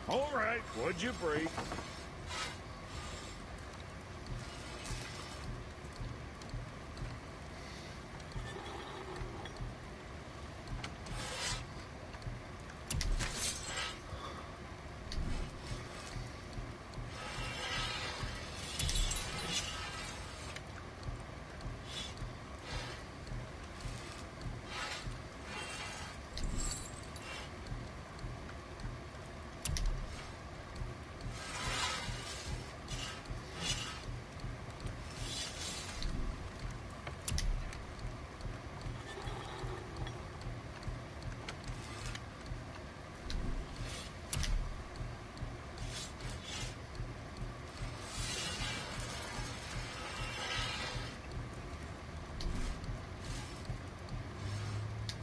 All right, would you break?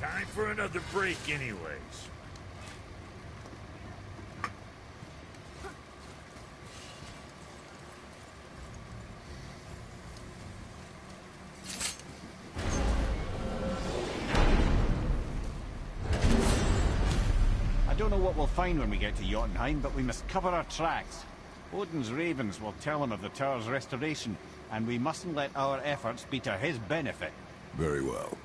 Time for another break anyways. I don't know what we'll find when we get to Jotunheim, but we must cover our tracks. Odin's ravens will tell him of the tower's restoration, and we mustn't let our efforts be to his benefit. Very well.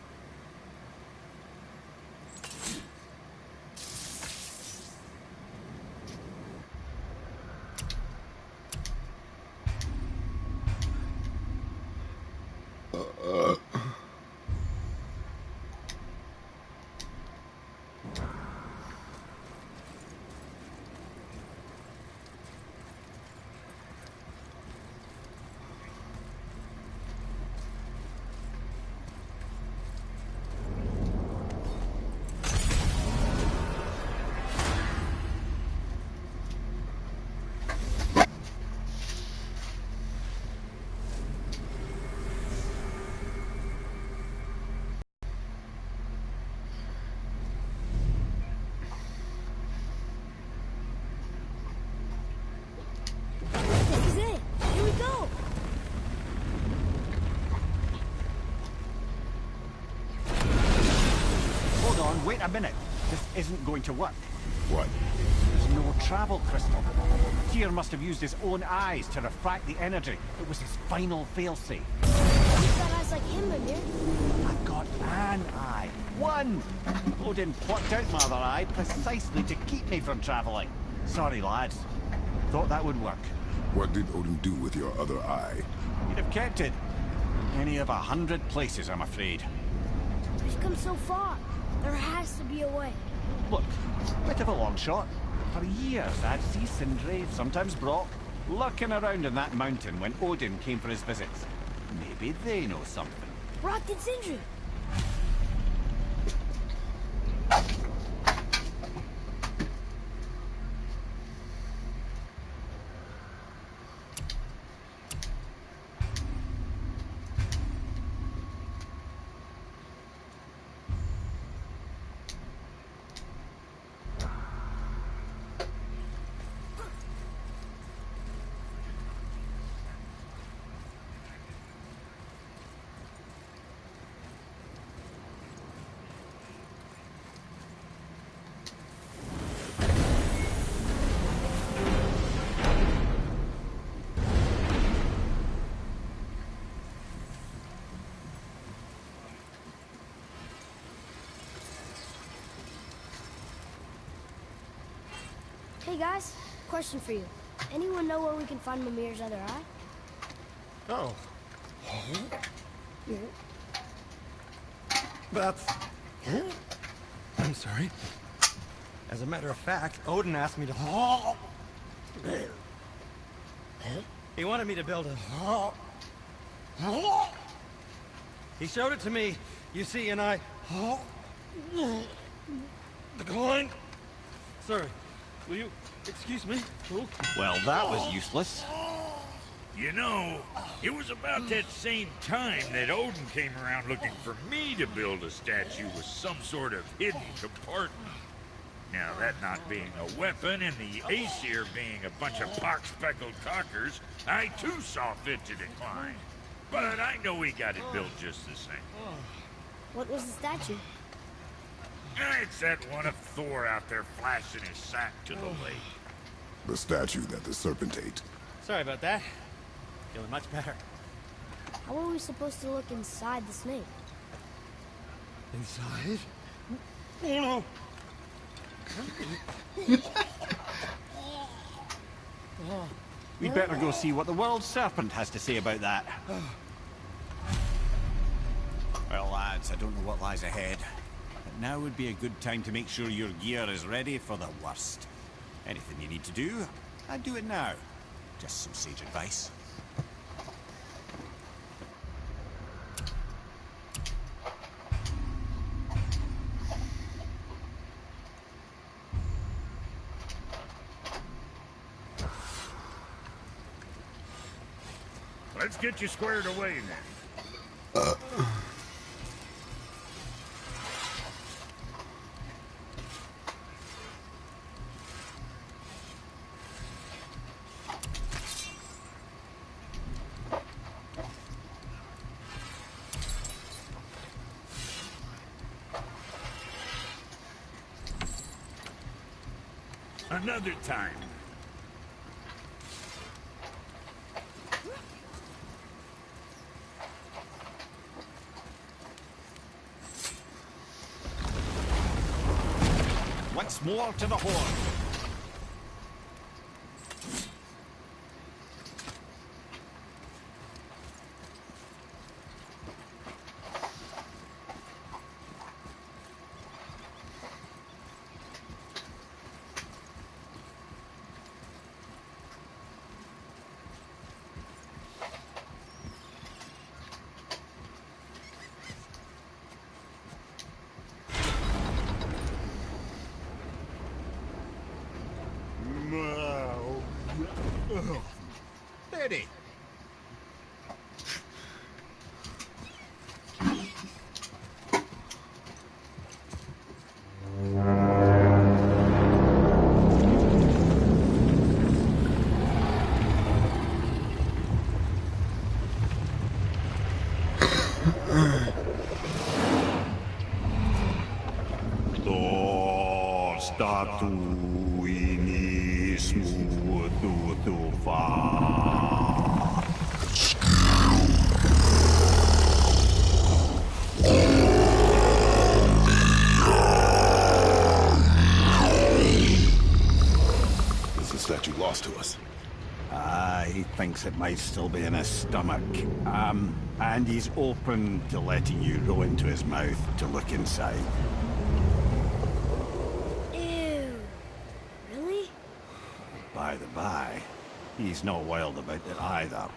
This is it. Here we go. Hold on, wait a minute. This isn't going to work. What? There's no travel crystal. Tyr must have used his own eyes to refract the energy. It was his final failsafe. You've got eyes like him, Mimir. I've got an eye. One! Odin plucked out my other eye precisely to keep me from travelling. Sorry, lads. Thought that would work. What did Odin do with your other eye? You'd have kept it. Any of 100 places, I'm afraid. We've come so far. There has to be a way. Look, bit of a long shot. For years, I'd see Sindri, sometimes Brock, lurking around in that mountain when Odin came for his visits. Maybe they know something. Brock and Sindri. Hey guys, question for you. Anyone know where we can find Mimir's other eye? Oh. That's... I'm sorry. As a matter of fact, Odin asked me to... He wanted me to build a... He showed it to me, you see, and I... Declined. Sorry. Will you excuse me? Oh. Well, that was useless. You know, it was about that same time that Odin came around looking for me to build a statue with some sort of hidden compartment. Now, that not being a weapon and the Aesir being a bunch of pock-speckled cockers, I too saw fit to decline. But I know he got it built just the same. What was the statue? It's that one of Thor out there flashing his sack to the lake. The statue that the serpent ate. Sorry about that. Feeling much better. How are we supposed to look inside the snake? Inside? Oh no! We'd better go see what the world serpent has to say about that. Well, lads, I don't know what lies ahead, but now would be a good time to make sure your gear is ready for the worst. Anything you need to do, I'd do it now. Just some sage advice. Let's get you squared away then. Another time. Once more to the horn. Steady. Is the statue lost to us? He thinks it might still be in his stomach. And he's open to letting you go into his mouth to look inside. Ew. Really? By the by, he's not wild about it either.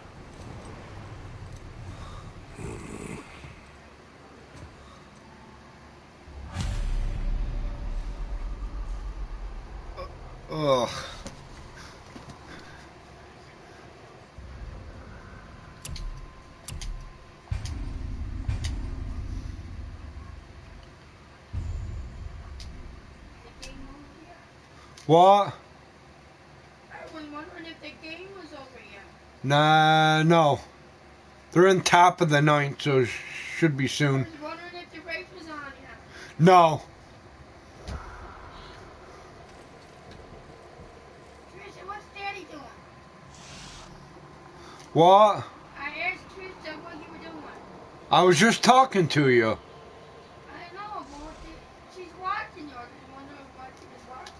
Ugh. What? I was wondering if the game was over yet. Nah, no. They're in top of the ninth, so it should be I soon. was wondering if the race was on yet. No. Trisha, what's Daddy doing? What? I asked Trisha what you were doing. I was just talking to you. I know, but she's watching you. I was wondering what she was watching.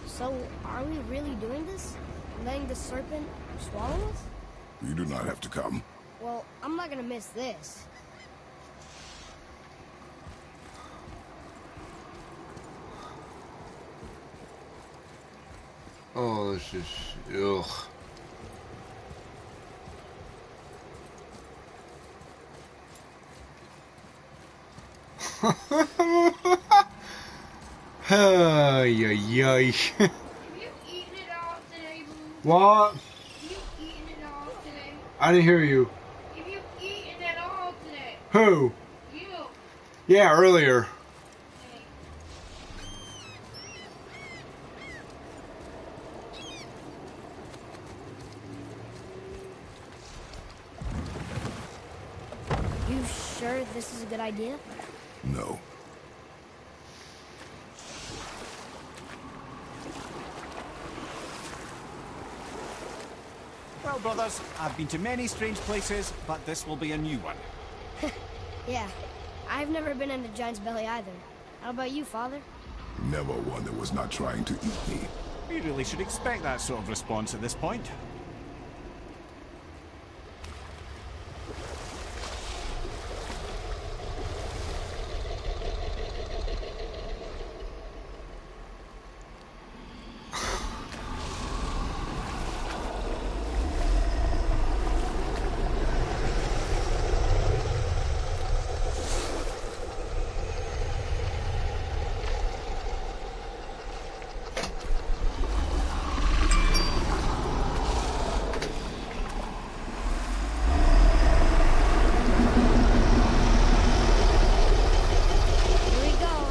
So, are we really doing this? Letting the serpent swallow us? You do not have to come. Well, I'm not gonna miss this. Oh, this is... Ugh. Ay, ay, ay. Have you eaten it all today, Boo? What? Have you eaten it all today? I didn't hear you. Have you eaten it all today? Who? You. Yeah, earlier. Hey. sure this is a good idea? No. Well, brothers, I've been to many strange places, but this will be a new one. Yeah. I've never been into Giant's Belly either. How about you, Father? Never one that was not trying to eat me. We really should expect that sort of response at this point. Here we go.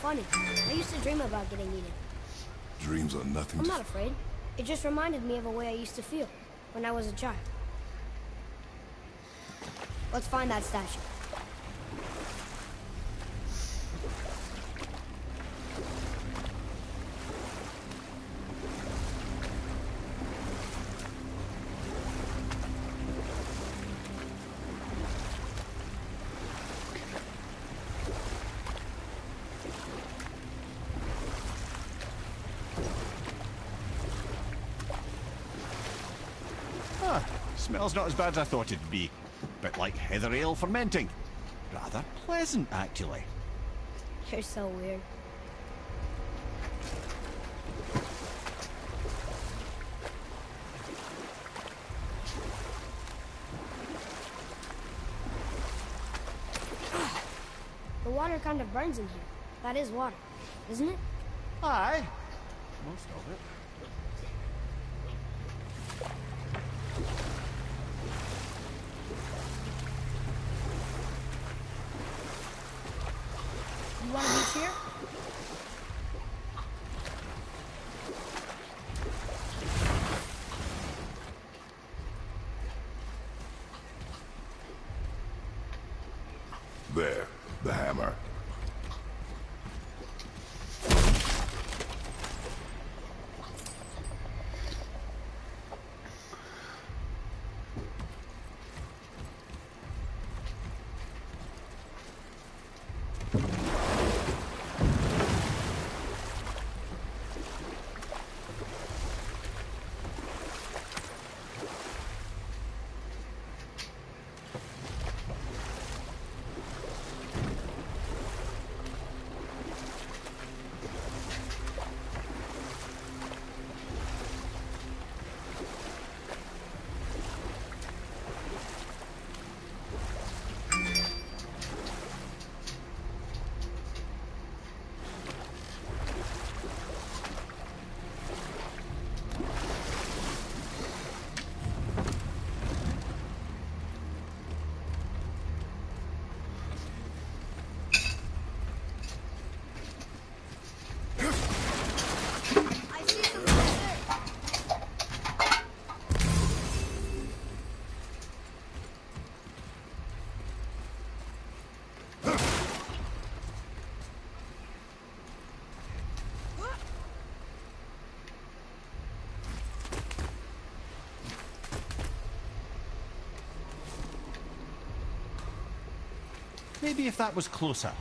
Funny. I used to dream about getting eaten. Dreams are nothing I'm to... not afraid. It just reminded me of a way I used to feel when I was a child. Let's find that statue. Smells not as bad as I thought it'd be. Bit like heather ale fermenting. Rather pleasant, actually. You're so weird. The water kind of burns in here. That is water, isn't it? Aye. Most of it. You want to beach here? There, the hammer. I see something there. Maybe if that was closer.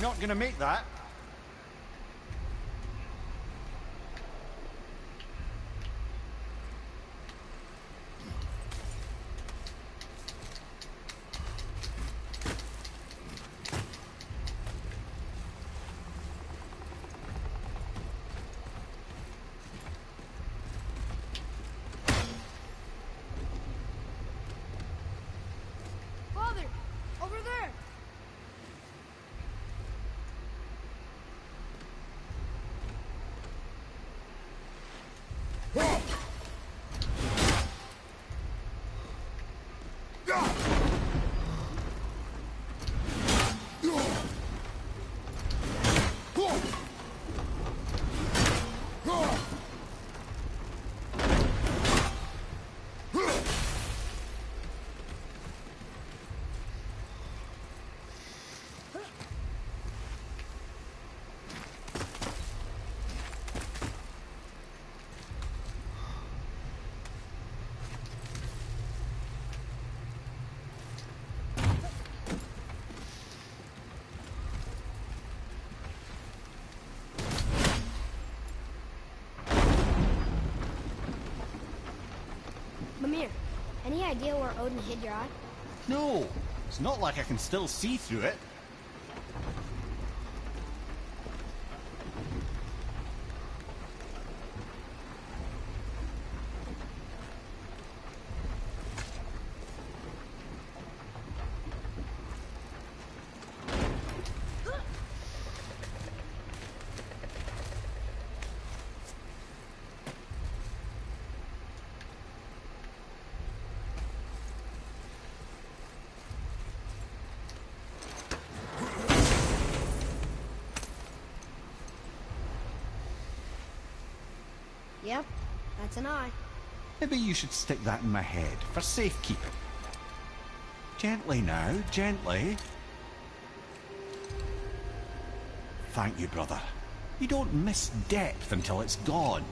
Not gonna make that. Father, over there. Mimir, any idea where Odin hid your eye? No, it's not like I can still see through it. Yep, that's an eye. Maybe you should stick that in my head for safekeeping. Gently now, gently. Thank you, brother. You don't miss depth until it's gone.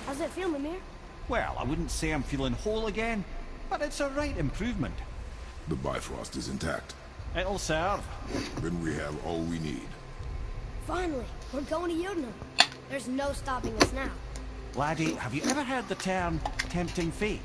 How's it feel, Mimir? Well, I wouldn't say I'm feeling whole again, but it's a right improvement. The Bifrost is intact. It'll serve. Then we have all we need. Finally, we're going to Jotunheim. There's no stopping us now. Laddie, have you ever heard the term tempting fate?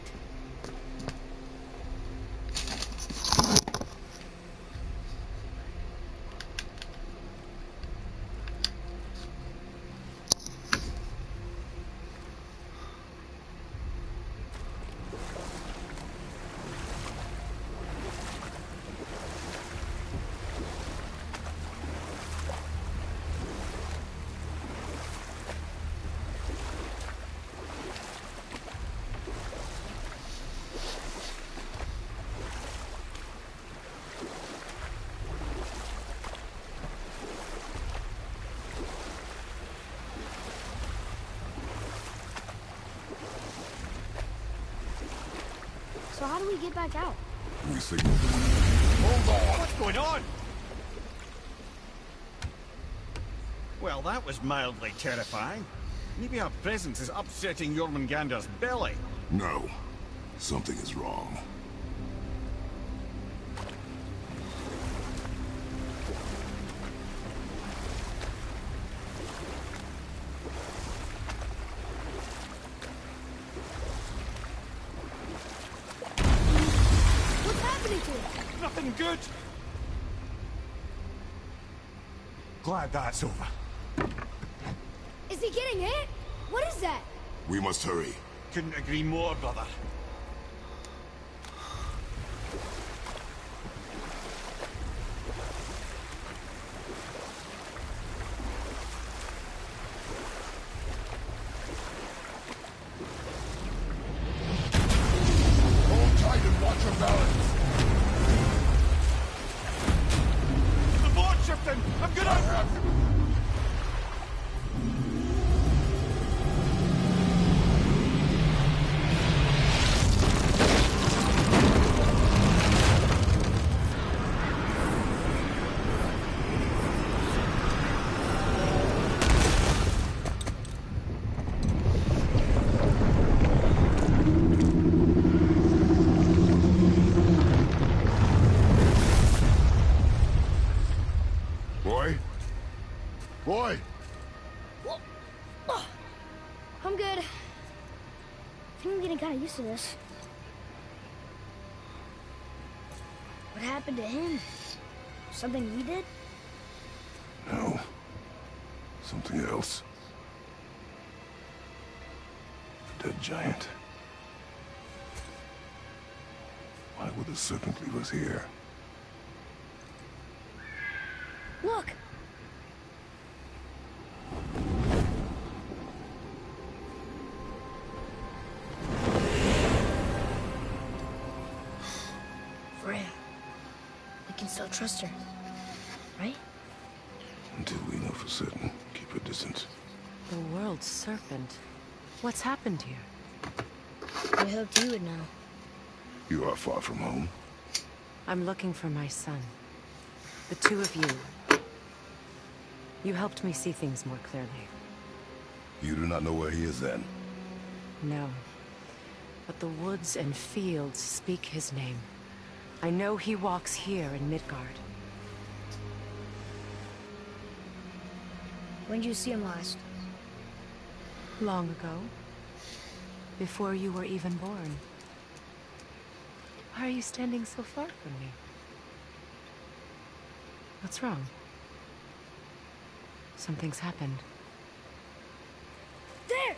So how do we get back out? We signal. What's going on? Well, that was mildly terrifying. Maybe our presence is upsetting Jormungandr's belly. No. Something is wrong. What's happening to it? Nothing good. Glad that's over. Is he getting hit? What is that? We must hurry. Couldn't agree more, brother. Hold tight. boy? I'm good. I think I'm getting kind of used to this. What happened to him? Something we did? No. Something else. A dead giant. Why would the serpent leave us here? Look! Freya. We can still trust her, right? Until we know for certain, keep her distance. The world's serpent. What's happened here? I hoped you would know. You are far from home. I'm looking for my son. The two of you. You helped me see things more clearly. You do not know where he is then? No. But the woods and fields speak his name. I know he walks here in Midgard. When did you see him last? Long ago. Before you were even born. Why are you standing so far from me? What's wrong? Something's happened. There!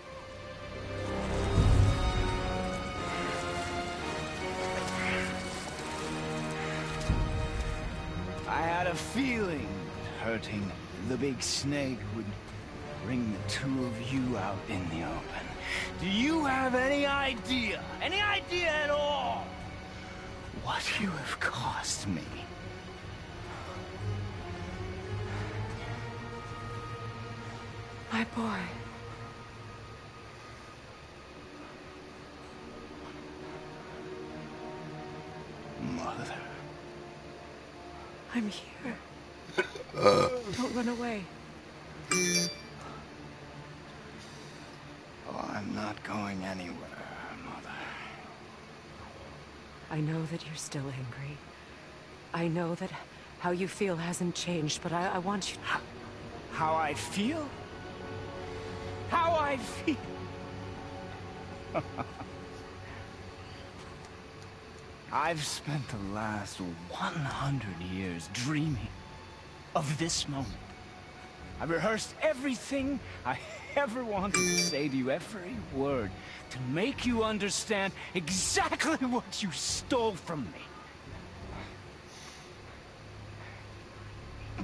I had a feeling that hurting the big snake would bring the two of you out in the open. Do you have any idea at all, what you have cost me? My boy. Mother. I'm here. Don't run away. Oh, I'm not going anywhere, Mother. I know that you're still angry. I know that how you feel hasn't changed, but I want you to... How I feel? How I feel? I've spent the last 100 years dreaming of this moment. I've rehearsed everything I ever wanted to say to you, every word, to make you understand exactly what you stole from me.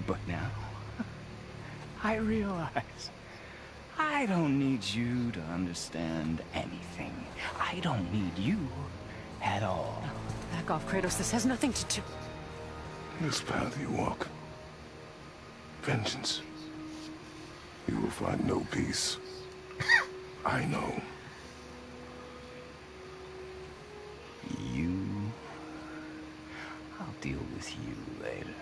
But now, I realize I don't need you to understand anything. I don't need you at all. No, back off, Kratos. This has nothing to do... This path you walk. Vengeance. You will find no peace. I know. You... I'll deal with you later.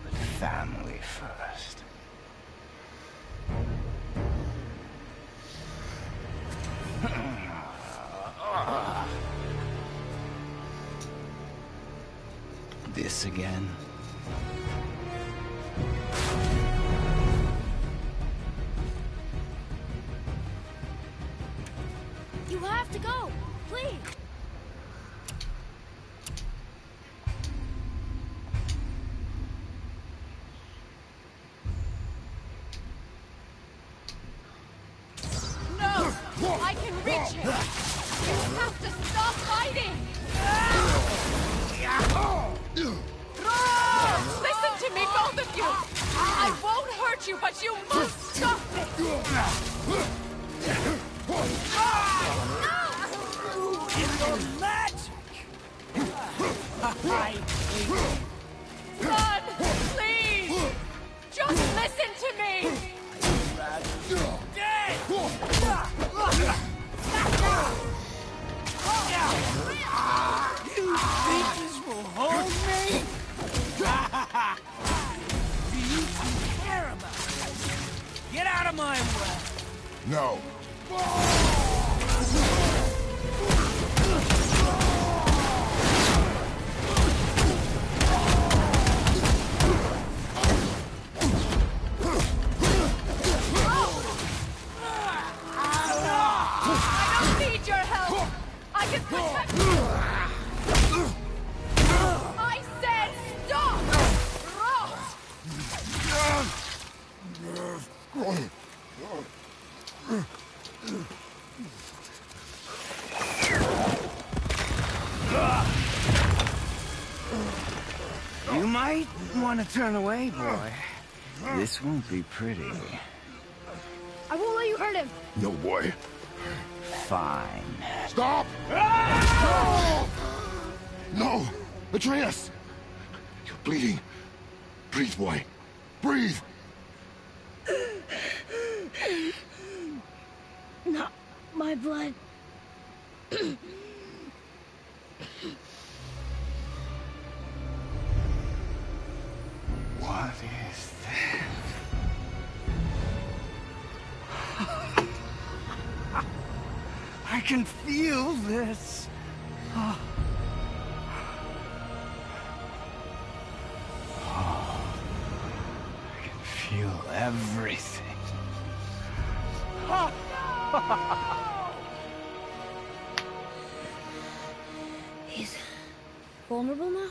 But family first. This again? You have to go! Please! No! I can reach him! You have to stop fighting! Listen to me, both of you! I won't hurt you, but you must stop it! It's your magic! Son, please! Just listen to me! You think this will hold me? Do you two care about it? Get out of my way! No. I don't need your help! I can protect you! I said stop! You might want to turn away, boy. This won't be pretty. I won't let you hurt him. No, boy. Fine. Stop! No! Atreus! You're bleeding. Breathe, boy. Breathe! Not my blood. What is that? I can feel this. Oh. I can feel everything. He's vulnerable now?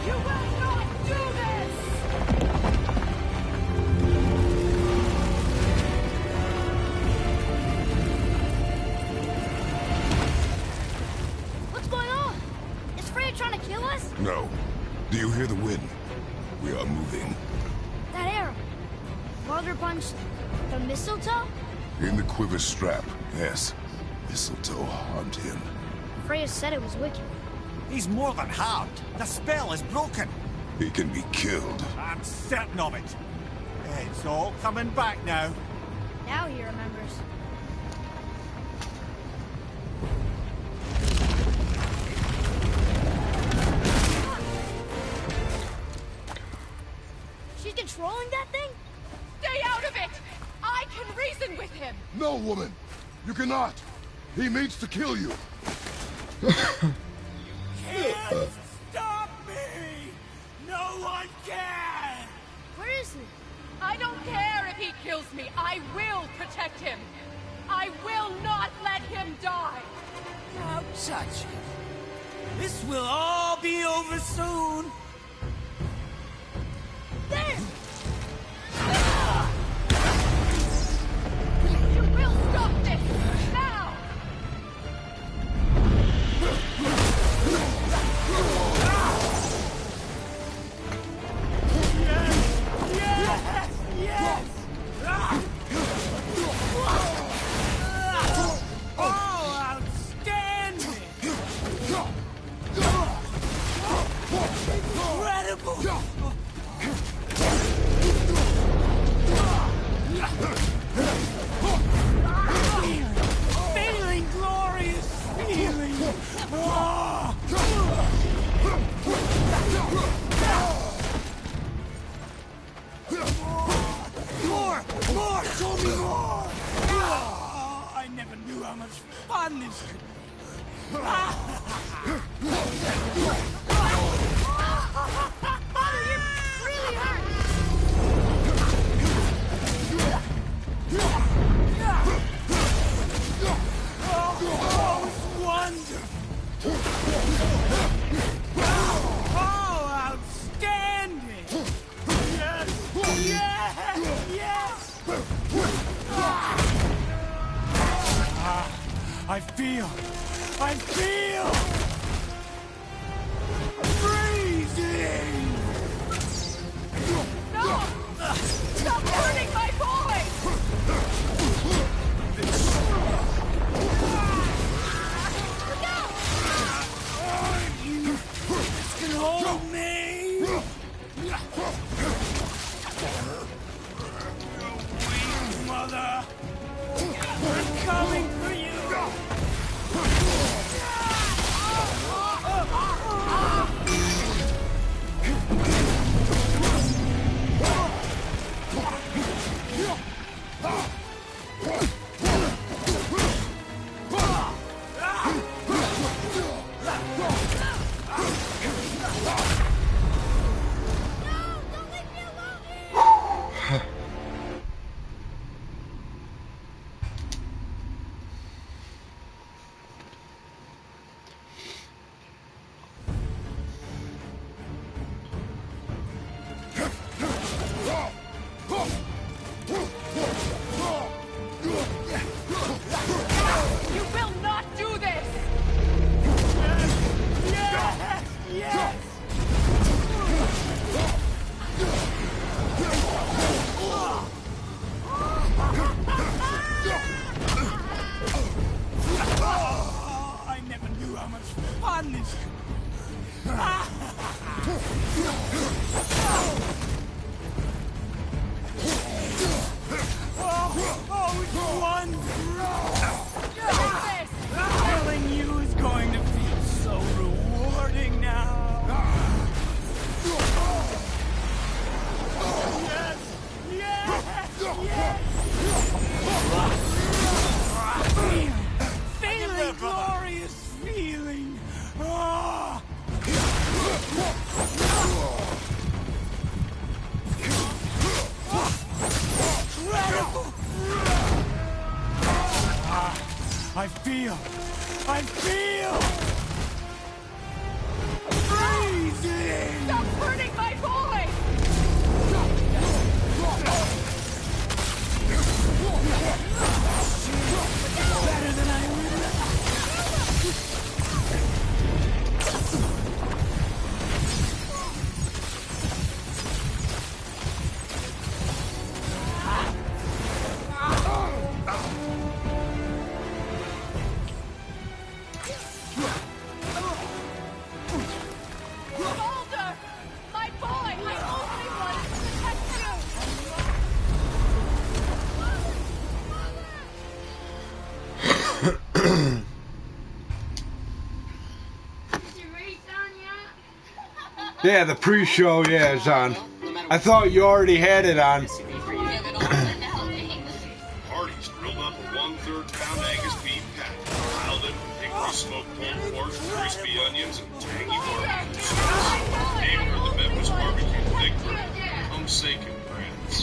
You will not do this! What's going on? Is Freya trying to kill us? No. Do you hear the wind? We are moving. That arrow. Baldur punched the mistletoe? In the quiver strap, yes. Mistletoe harmed him. Freya said it was wicked. He's more than harmed. The spell is broken. He can be killed. I'm certain of it. It's all coming back now. Now he remembers. She's controlling that thing? Stay out of it! I can reason with him! No, woman! You cannot! He means to kill you! Can't stop me! No one can! Where is he? I don't care if he kills me. I will protect him. I will not let him die. Don't touch him. This will all be over soon. There! You will stop this now. Yes! Oh, outstanding! Incredible! Feeling glorious feeling! More! Show me more! I never knew how much fun this could be. Really hurt! Oh, it's wonderful! Oh, outstanding! Yes! I feel freezing! No! Stop hurting my boy! You can hold me! Weak mother! I'm coming for you! I feel! Freezing! Stop hurting my boy! Better than I remember. Baldur! My boy! I only want to protect Is your race on yet? Yeah, the pre-show, yeah, is on. I thought you already had it on. Artie's grilled up a 1/3 pound Angus beef patty, piled in with hickory smoked pulled pork, crispy onions, and tangy barbecue sauce. Named for the Memphis barbecue thick bread, Humsaken brands.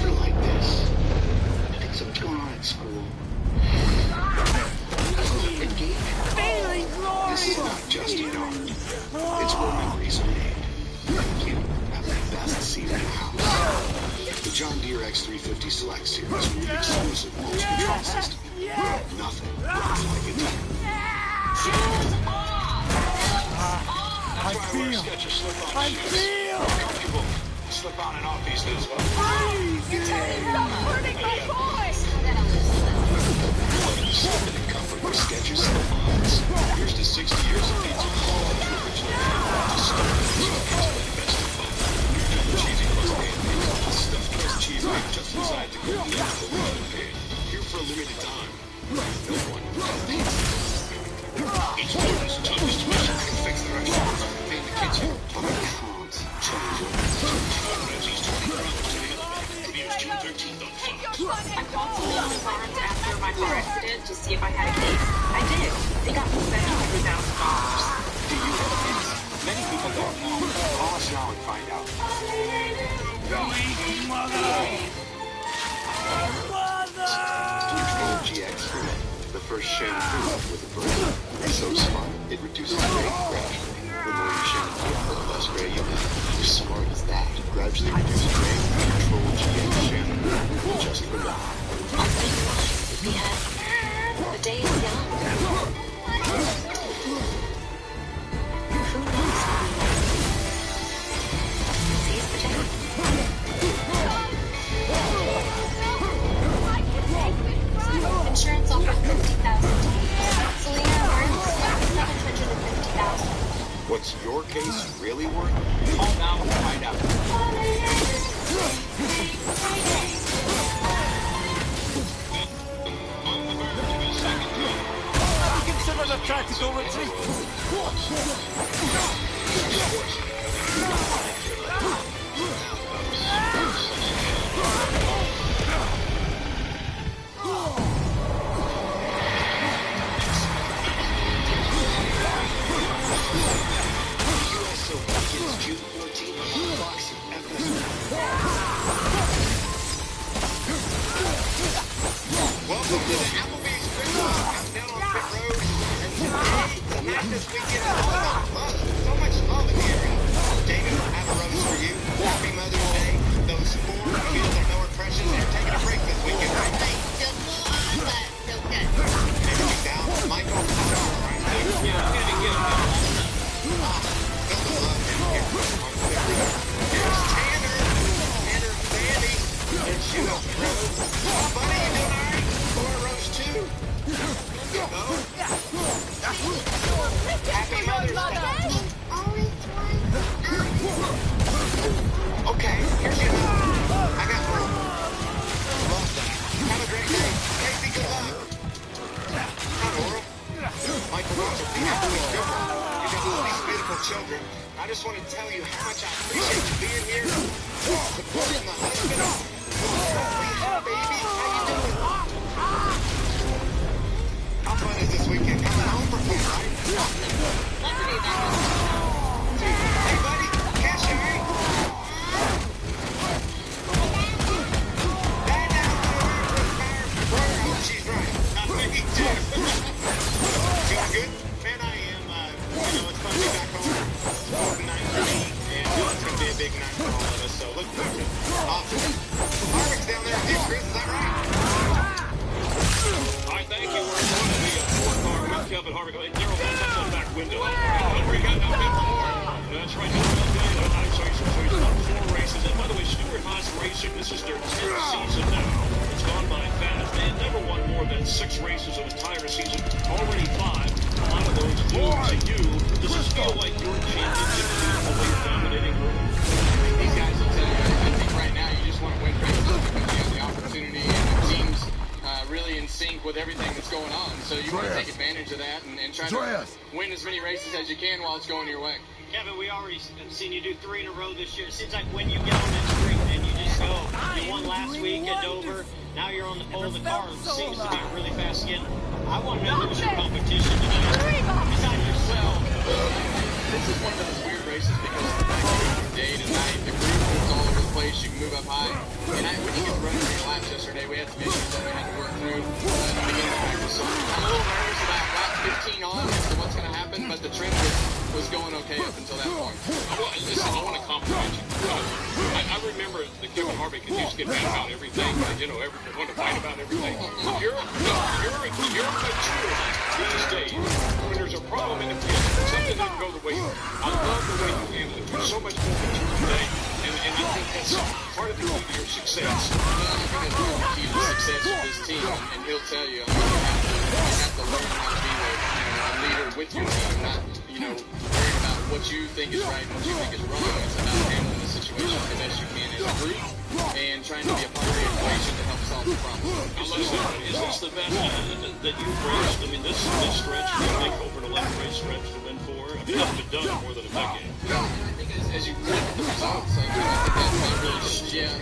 Going like this. I think something's going on at school. This is not just a yard. It's where memories are made. You have the best seat in the house. The John Deere X350 Select Series with the exclusive pulse control system. Nothing looks like it. I feel! Comfortable. Slip on and off these days. Stop hurting my boy! Slip in comfort with Skechers slip-ons. Here's to 60 years of pizza. Original best of both. Cheesy plus pancakes. Stuffed crust cheese made just inside the golden edge of the road pan. Here for a limited time. No one. Each one is touched. I can fix the restaurant. Paint the kitchen. But I can't change it. Reggie's 20 today. Premieres June 13th on Fox. I called Saloon Farms after my car accident to see if I had a case. I did. They got me $700,000. Do you have a case? Many people don't know. Call us now and find out. Control GX, the first shampoo with a brain. So smart, it reduces gray gradually. The more you shampoo, the less gray you have. How smart is that? Gradually reduce gray with Control GX shampoo. Just for now. I'll think about it because the day is young. Who knows when we seize the day? Insurance offered $50,000. Selena Martin's $750,000. What's your case really worth? Call now and find out. Consider the tactical retreat! Welcome to the Applebee's Christmas Countdown on Pit Road. And today, tonight, this weekend, so much love in the area. David, I have a rose for you. Happy Mother's Day. Those 4 kids that know are precious and taking a break this weekend, right? Maybe down. Michael, all right? Yeah, I'm gonna get him down. Feel the love in here. Here's Tanner. Tanner and Sandy. And shoot up the road. Oh, buddy, you doing all right? 4 rows too. Happy Mother's Day. Okay, here's your note. I got room. Well done. Have a great day. Casey, good luck. Not oral. Michael Ross will be happy with your. You got the least bit of beautiful children. I just want to tell you how much I appreciate you being here, supporting the husband. Baby, how you doing? How fun is this weekend? Coming home for fun, right? Hey, buddy, catch you, eh? She's right. Me too. Feeling good? Man, I am. It's fun to be back home. Important night for me, and it's going to be a big night for all of us, so look forward to it. Awesome. Harvick's down there with you, Chris, is that right? All right, thank you. We're going to be a four-car with Kevin Harvick. Daryl, that's up the back window. Where you got now, Kevin Moore. That's right. I'll show you some 4 races. And by the way, Stuart Haas Racing, this is their 10th season now. It's gone by fast. They had never won more than 6 races of an entire season. Already 5. A lot of those due to you. Does this feel like your championship season, the way you're dominating group? These guys will tell you, I think right now you just want to win races because you have the opportunity and the team's really in sync with everything that's going on. So you want to take advantage of that and try to win as many races as you can while it's going your way. Kevin, we already have seen you do 3 in a row this year. It seems like when you get on that streak, then you just go. You won last week at Dover. Now you're on the pole of the car. It seems to be really fast again. I want to know who's your competition today. Besides yourself. This is one of those weird races because from day to night, the group moves all over the place. You can move up high. And when you get running through your laps yesterday, we had some issues that we had to work through at the beginning of practice. So I'm a little nervous about lap 15 on as to what's going to happen, but the trend was going okay up until that point. Well, listen, I want to compliment you. I remember that Kevin Harvick used to get mad about everything, want to fight about everything. You're mature these days. When there's a problem in the pit, something didn't go the way you I love the way you handle it. You're so much more mature today, and I think that's part of the key to your success. I think that's the key to the success of this team, and he'll tell you, you have to learn how to be a leader with your team, not, worrying about what you think is right and what you think is wrong. It's about handling the situation the best you can as a group and trying to be a part of the equation to help solve the problem. Is this the best that you've raced? I mean, this stretch, you think over an 11-race stretch to win 4? I mean, that's been done in more than a decade. I think as you look at the results, I think that really, I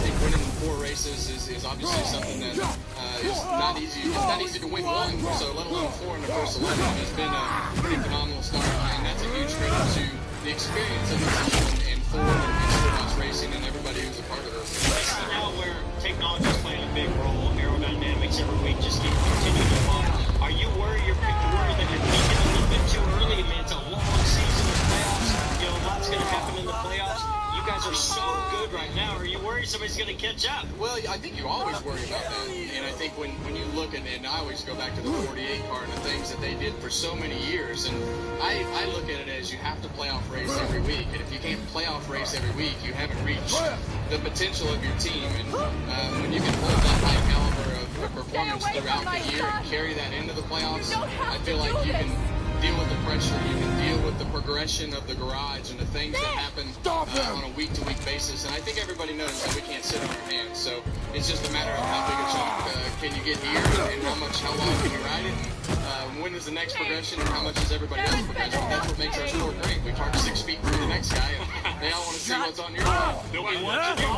think winning 4 races is obviously something that is not easy. It's not easy to win 1, so let alone 4 in the first 11. It's been a pretty phenomenal start, and that's a huge credit to the experience of the team and Ford and Stuart Haas Racing and everybody who's a part of this. Especially now where technology is playing a big role, aerodynamics every week just keep continuing to evolve. Are you worried that you're peaking a little bit too early? I mean, it's a long season of playoffs. A lot's going to happen in the playoffs. You guys are so good right now. Are you worried somebody's going to catch up? Well, I think you always worry about that. And I think when you look at, and I always go back to the 48 car and the things that they did for so many years. And I look at it as you have to playoff race every week. And if you can't playoff race every week, you haven't reached the potential of your team. And when you can hold that high caliber of performance throughout the year and carry that into the playoffs, I feel like you can deal with the pressure, you can deal with the progression of the garage and the things that happen on a week-to-week basis. And I think everybody knows that we can't sit on our hands. So it's just a matter of how big a chunk can you get here and how long can you ride it. And when is the next progression and how much is everybody else progressing? That's what makes our sport great. We park 6 feet through the next guy and they all want to see what's on your line. They'll be watching you.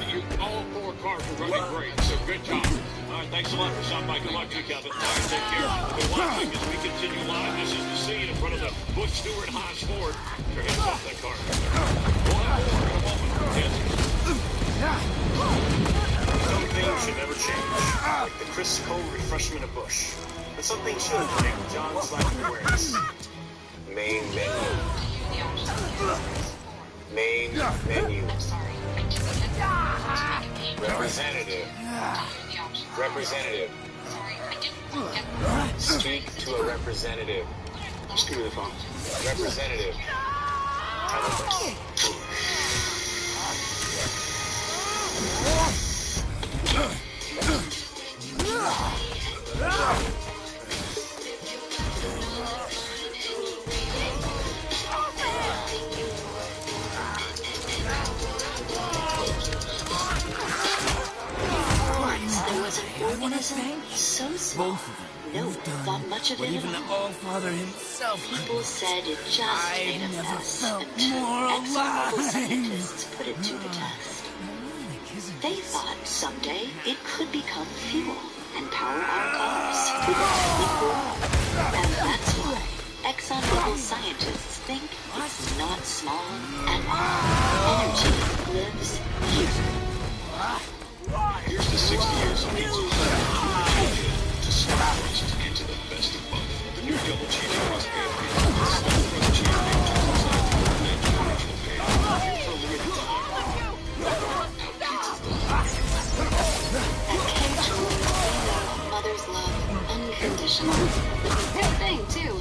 You all 4 cars are running great, so good job. All right, thanks a lot for stopping by. Good luck to you, Kevin. All right, take care. We'll be watching as we continue live. This is the scene in front of the Busch Stewart Haas Ford. Your hands off that car. We'll have more in a moment. Some things should never change, like the Chris Cole refreshment of Busch. But something should, like John's life awareness. Main menu. Main menu. Representative. Representative. Speak to a representative. Just give me the phone. Representative. What was it I want to say? so small, no one thought much of it at all. All-Father himself. People said it just made a mess until ex-Marvel scientists put it to the test. They thought someday it could become fuel and power our cars. And that's why ExxonMobil scientists think it's not small at all. Energy lives here. Here's the 60 years of pizza to start first into the best of both. The new double cheese crust pan pizza with stuffed crust cheese baked just inside the original pan. Here for a limited time. At K-Jewel, we know mother's love unconditional. Good thing, too.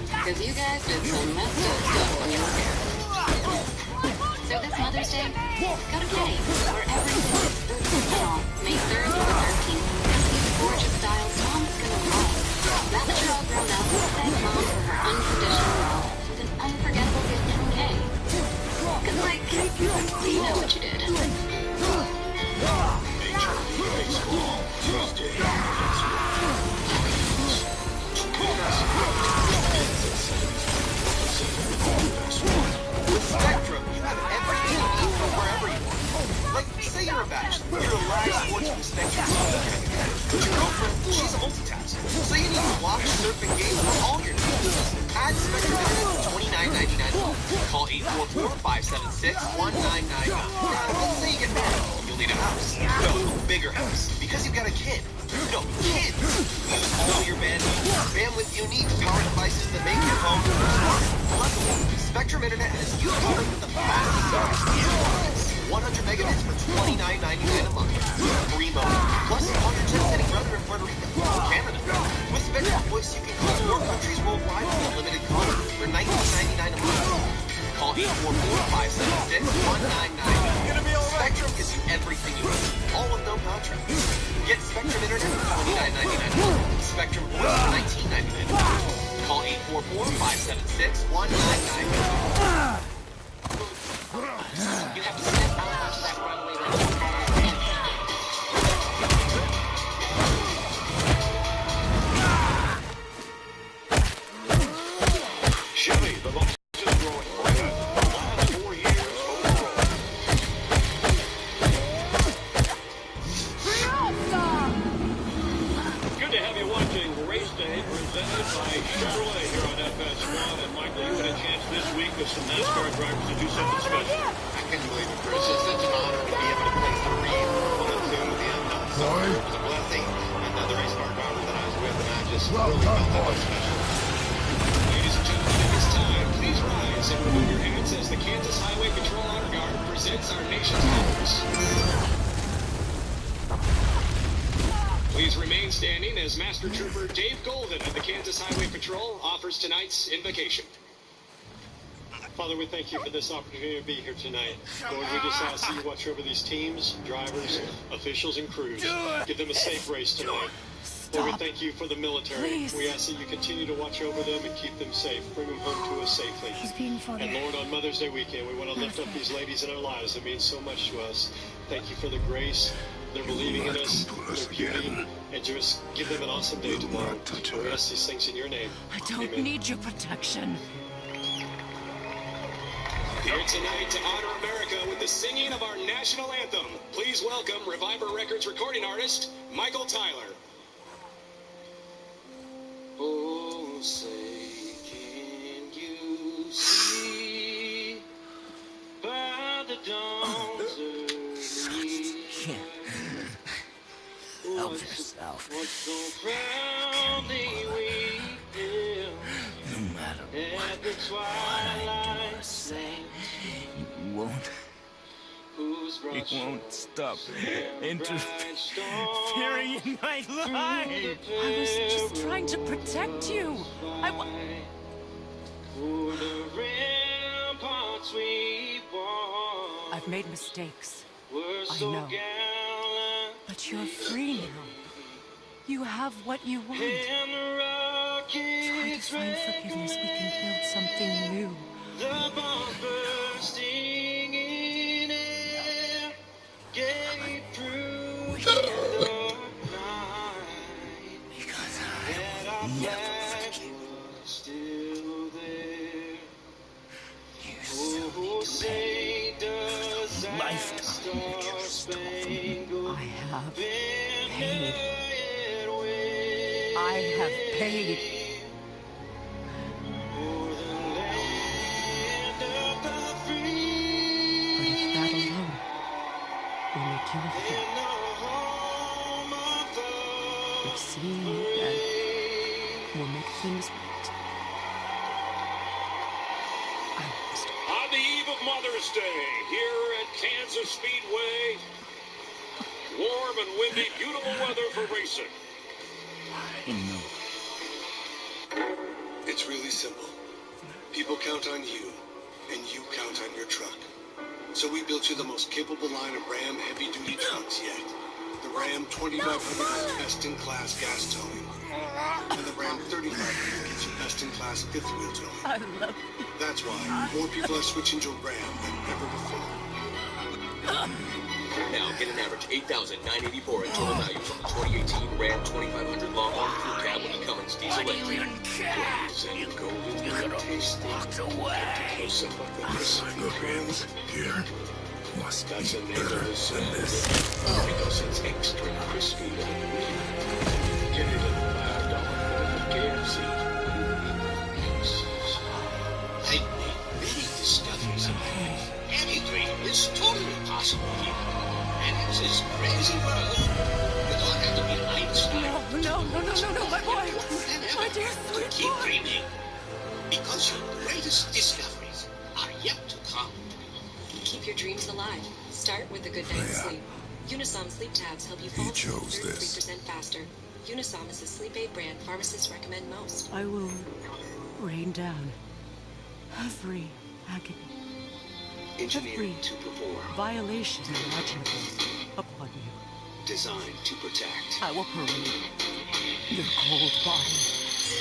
Because you guys did some messed up stuff when you were parents. So this Mother's Day, go to K, where everything is personal. May 3rd to the 13th. Come see the gorgeous styles Mom's gonna love. Now that you're all grown up, thank Mom for her unconditional love with an unforgettable gift from K. Cause like, you know what you did. With Spectrum, you have everything you need for wherever you want. Like, say you're a bachelor, you're a live sports with Spectrum. But your girlfriend, she's a multitasker. So you need to watch, surf, and game for all your needs. Add Spectrum Internet for $29.99. Call 844-576-1999. Let's say you get married. You'll need a house. No, a bigger house. Because you've got a kid. No, kids. Use all your bandwidth you need to power devices that make your home smart. Luckily, Spectrum Internet has you covered with the fastest service. 100 megabits for $29.99 a month. Free mode. Plus 110 cent brother in Puerto Rico. Canada. With Spectrum Voice, you can call 4 countries worldwide with unlimited calling for $19.99 a month. Call 844-576-1999. Spectrum gives you everything you need, all with no contract. Get Spectrum Internet for $29.99. Spectrum Voice for $19.99. Call 844-576-1999. You have to step out onto that runway like you have. Chevy, the most is growing brand. Last 4 years overall. Good to have you watching Race Day, presented by Chevrolet here on FS1. And Michael, you had a chance this week with some NASCAR drivers to do something special. I couldn't believe it, Chris. It's such an honor to be able to place the read on the two of them. So it was a blessing. Another race car driver that I was with, and I just really felt that was special. Ladies and gentlemen, at this time, please rise and remove your hats as the Kansas Highway Patrol Honor Guard presents our nation's honors. Please remain standing as Master Trooper Dave Golden of the Kansas Highway Patrol offers tonight's invocation. Father, we thank you for this opportunity to be here tonight. Lord, we just ask that you watch over these teams, drivers, officials, and crews. Give them a safe race tonight. Lord, we thank you for the military. Please. We ask that you continue to watch over them and keep them safe. Bring them home to us safely. He's being funny. And Lord, on Mother's Day weekend, we want to lift up these ladies in our lives that mean so much to us. Thank you for the grace, their believing in us, their beauty, and just give them an awesome day tomorrow. We ask these things in your name. I don't need your protection. Here tonight to honor America with the singing of our national anthem. Please welcome Reviver Records recording artist, Michael Tyler. Oh, say, can you see by the dawn's early Help yourself. What's so proudly we hail No matter at the what I do or say, you won't stop interfering in my life. I was just trying to protect you. For the ramparts we walk, I've made mistakes. we're I so know. gallant. But you're free now. You have what you want. And the Try to rockets find forgiveness. We can build something new. the bomb bursting in air, gave through the night. Never forgive. You say a lifetime that you're stole. I have paid. I have paid. But if that alone will make you a fool, if seeing you then will make things right, I must. On the eve of Mother's Day, here at Kansas Speedway, warm and windy, beautiful weather for racing. I know. It's really simple. People count on you, and you count on your truck. So we built you the most capable line of Ram heavy-duty trucks yet. The Ram 2500 has best-in-class gas towing. And the Ram 3500 gives you best-in-class fifth-wheel towing. I love you. That's why more people are switching to Ram than ever before. Now get an average $8,984 in total value from the 2018 Ram 2500 Longhorn Crew Cab with the Cummins diesel engine. You could have walked away. Rams here must be better than this. Because it's extra crispy and real. Get it in a $5 KFC. I've made many discoveries in my life. Anything is totally possible here. And it's this crazy world. You don't have to be Einstein. No, my boy. My dear To keep dreaming. Because your greatest discoveries are yet to come. Keep your dreams alive. Start with a good night's sleep. Unisom sleep tabs help you fall asleep 33% faster. Unisom is the sleep aid brand pharmacists recommend most. I will rain down every agony, Engineered to perform. violation imaginable upon you. Designed to protect. I will parade your cold body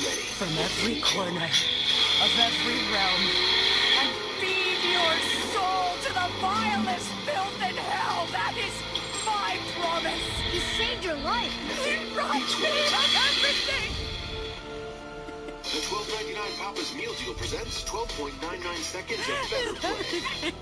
Ready. from every corner of every realm and feed your soul to the vilest filth in hell. That is my promise. He saved your life. He robbed me of everything. The $12.99 Papa's Meal Deal presents 12.99 seconds of better play.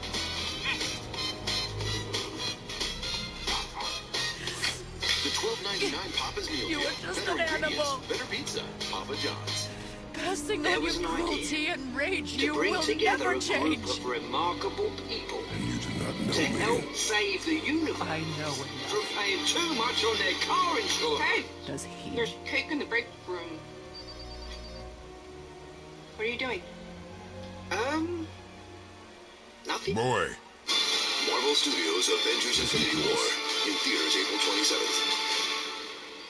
The $12.99 Papa's Meal You Deal. are just Better an animal. ingredients, better pizza. Papa John's. Passing There on was your an cruelty and rage, To you bring will together never a change. group of remarkable people. And you do not know To me. help save the universe. I know it. From paying too much on their car insurance. Hey, Does he? there's cake in the break room. What are you doing? Nothing. Boy. Marvel Studios Avengers Infinity War. In theaters April 27th.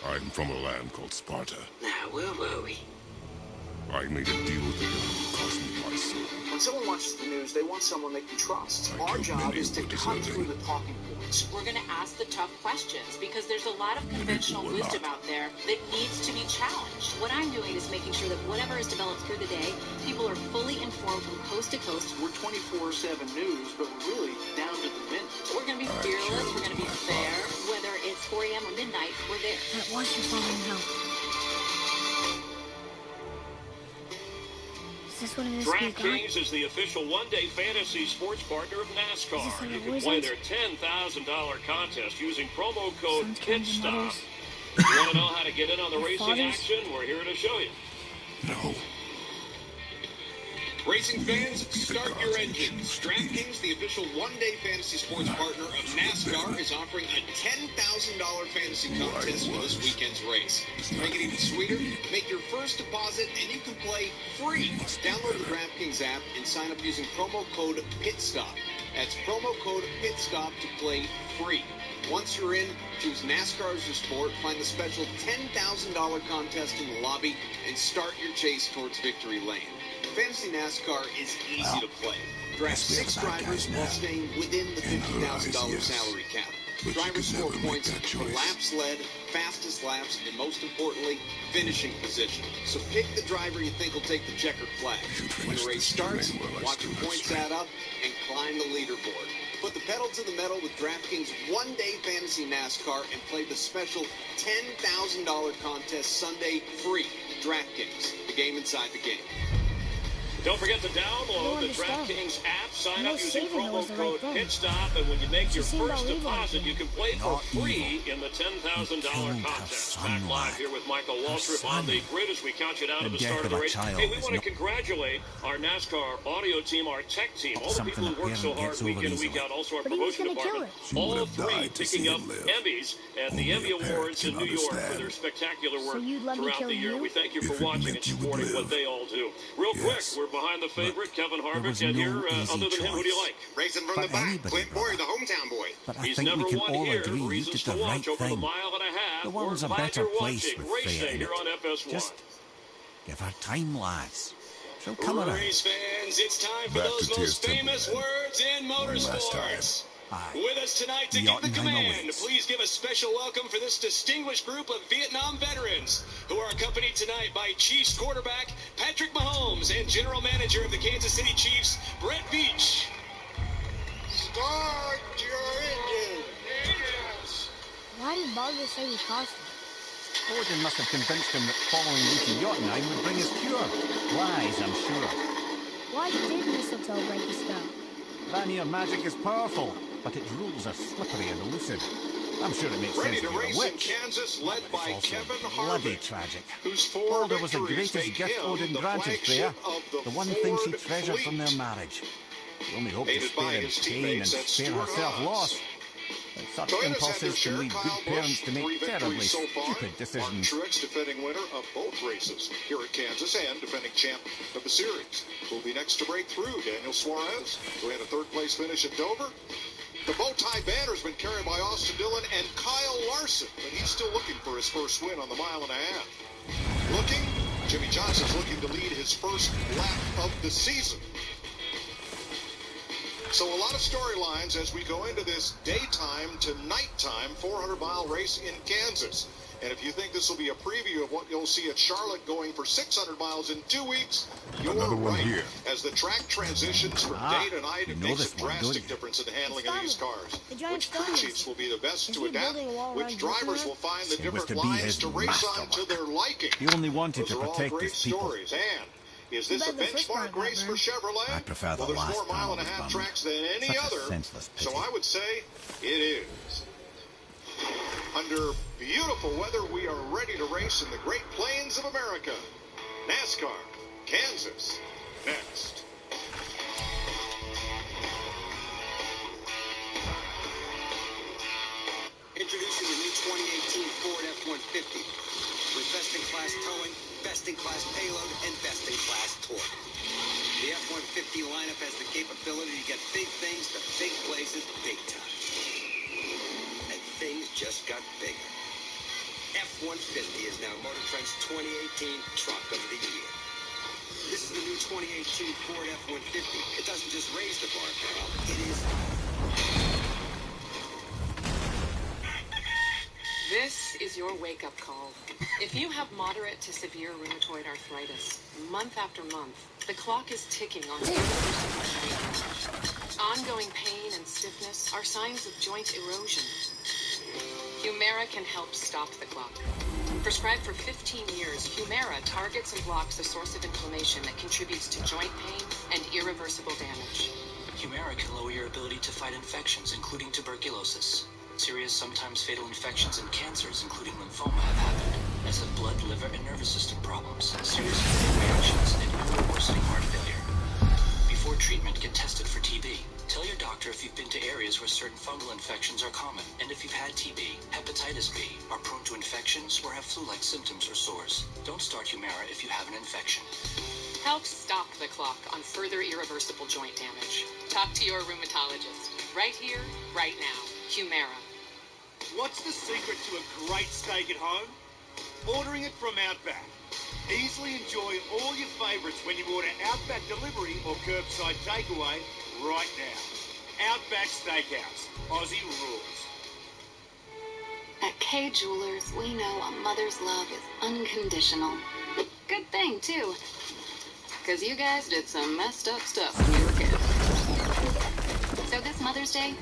I'm from a land called Sparta. Now, where were we? I made a deal with the guy who cost me my soul. When someone watches the news, they want someone they can trust. I Our killed job many is to who cut deserved through it. the talking points. We're going to ask the tough questions because there's a lot of conventional wisdom out there that needs to be challenged. What I'm doing is making sure that whatever is developed through the day, people are fully informed from coast to coast. We're 24/7 news, but we're really down to the minute. We're going to be fearless. We're going to be fair. Whether it's 4 a.m. or midnight, we're there. That was your phone now. Is this what it is? DraftKings is the official one-day fantasy sports partner of NASCAR. You can play their $10,000 contest using promo code PITSTOP. You want to know how to get in on the racing action? We're here to show you. No. Racing fans, start your engines. DraftKings, the official one-day fantasy sports partner of NASCAR, is offering a $10,000 fantasy contest for this weekend's race. To make it even sweeter, make your first deposit and you can play free. Download the DraftKings app and sign up using promo code PITSTOP. That's promo code PITSTOP to play free. Once you're in, choose NASCAR as your sport, find the special $10,000 contest in the lobby, and start your chase towards victory lane. Fantasy NASCAR is easy to play. Draft 6 drivers while staying within the $50,000 salary cap. Drivers score points for laps led, fastest laps, and most importantly, finishing position. So pick the driver you think will take the checkered flag. When the race starts, watch your points add up and climb the leaderboard. Put the pedal to the metal with DraftKings one-day fantasy NASCAR and play the special $10,000 contest Sunday free. DraftKings, the game inside the game. Don't forget to download the DraftKings app. Sign up using promo code PITSTOP, and when you make your first deposit, you can play for free in the $10,000 contest. Back live here with Michael Waltrip on the grid as we count you down to the start of the race. Hey, we want to congratulate our NASCAR audio team, our tech team, all the people who work so hard week in and week out, also our promotion department, all three picking up Emmys at the Emmy Awards in New York for their spectacular work throughout the year. We thank you for watching and supporting what they all do. Real quick, we're behind the favorite, Kevin Harvick, and here, other than him, who do you like? Racing from the back, Clint Boyer, the hometown boy. He's number one here. Reasons to watch over the mile and a half. The world's a better place with Freya in it. Just give her time, lads. She'll come around. Race fans, it's time for those most famous words in motorsports. With us tonight to give the command, please give a special welcome for this distinguished group of Vietnam veterans who are accompanied tonight by Chiefs quarterback Patrick Mahomes and general manager of the Kansas City Chiefs, Brett Veach. Start your engine. Why did Barger say he cost him? Odin must have convinced him that following Lucy Jotunheim would bring us cure. Lies, I'm sure. Why did mistletoe break the spell? Vanir magic is powerful, but its rules are slippery and elusive. I'm sure it makes sense to be a witch. Kansas, led by Kevin bloody Harvick, tragic. whose Balder was the greatest gift Odin granted Freya, the one thing she treasured from their marriage. She only hoped to spare him pain and spare herself loss. But such impulses can lead good parents to make terribly stupid decisions. Truex, defending winner of both races here at Kansas and defending champ of the series. Will be next to break through Daniel Suarez, who had a third-place finish at Dover. The bow tie banner has been carried by Austin Dillon and Kyle Larson, but he's still looking for his first win on the mile and a half. Looking, Jimmy Johnson's looking to lead his first lap of the season. So a lot of storylines as we go into this daytime to nighttime 400-mile race in Kansas. And if you think this will be a preview of what you'll see at Charlotte going for 600 miles in 2 weeks, you're right. Here. As the track transitions from day to night, it makes a drastic difference in the handling of these cars. Which crew chiefs will be the best to adapt? Which drivers will find the different lines to race on to their liking? He only wanted to protect his people. Stories. And is this a benchmark race for Chevrolet? I prefer the there's last more mile and a half tracks than any other, so I would say it is. Under beautiful weather, we are ready to race in the Great Plains of America. NASCAR, Kansas, next. Introducing the new 2018 Ford F-150 with best-in-class towing, best-in-class payload, and best-in-class torque. The F-150 lineup has the capability to get big things to big places big time. And things just got bigger. F-150 is now Motor Trend's 2018 Truck of the Year. This is the new 2018 Ford F-150. It doesn't just raise the bar, pal. It is... This is your wake-up call. If you have moderate to severe rheumatoid arthritis, month after month, the clock is ticking on irreversible joint. Ongoing pain and stiffness are signs of joint erosion. Humira can help stop the clock. Prescribed for 15 years, Humira targets and blocks the source of inflammation that contributes to joint pain and irreversible damage. Humira can lower your ability to fight infections, including tuberculosis. Serious, sometimes fatal infections and cancers, including lymphoma, have happened, as have blood, liver, and nervous system problems, serious immune reactions, and even worsening heart failure. Before treatment, get tested for TB. Tell your doctor if you've been to areas where certain fungal infections are common, and if you've had TB, hepatitis B, are prone to infections, or have flu-like symptoms or sores. Don't start Humira if you have an infection. Help stop the clock on further irreversible joint damage. Talk to your rheumatologist. Right here, right now. Humira. What's the secret to a great steak at home? Ordering it from Outback. Easily enjoy all your favourites when you order Outback delivery or curbside takeaway right now. Outback Steakhouse. Aussie rules. At Kay Jewelers, we know a mother's love is unconditional. Good thing, too. Because you guys did some messed up stuff when you were kids. So this Mother's Mother's Day?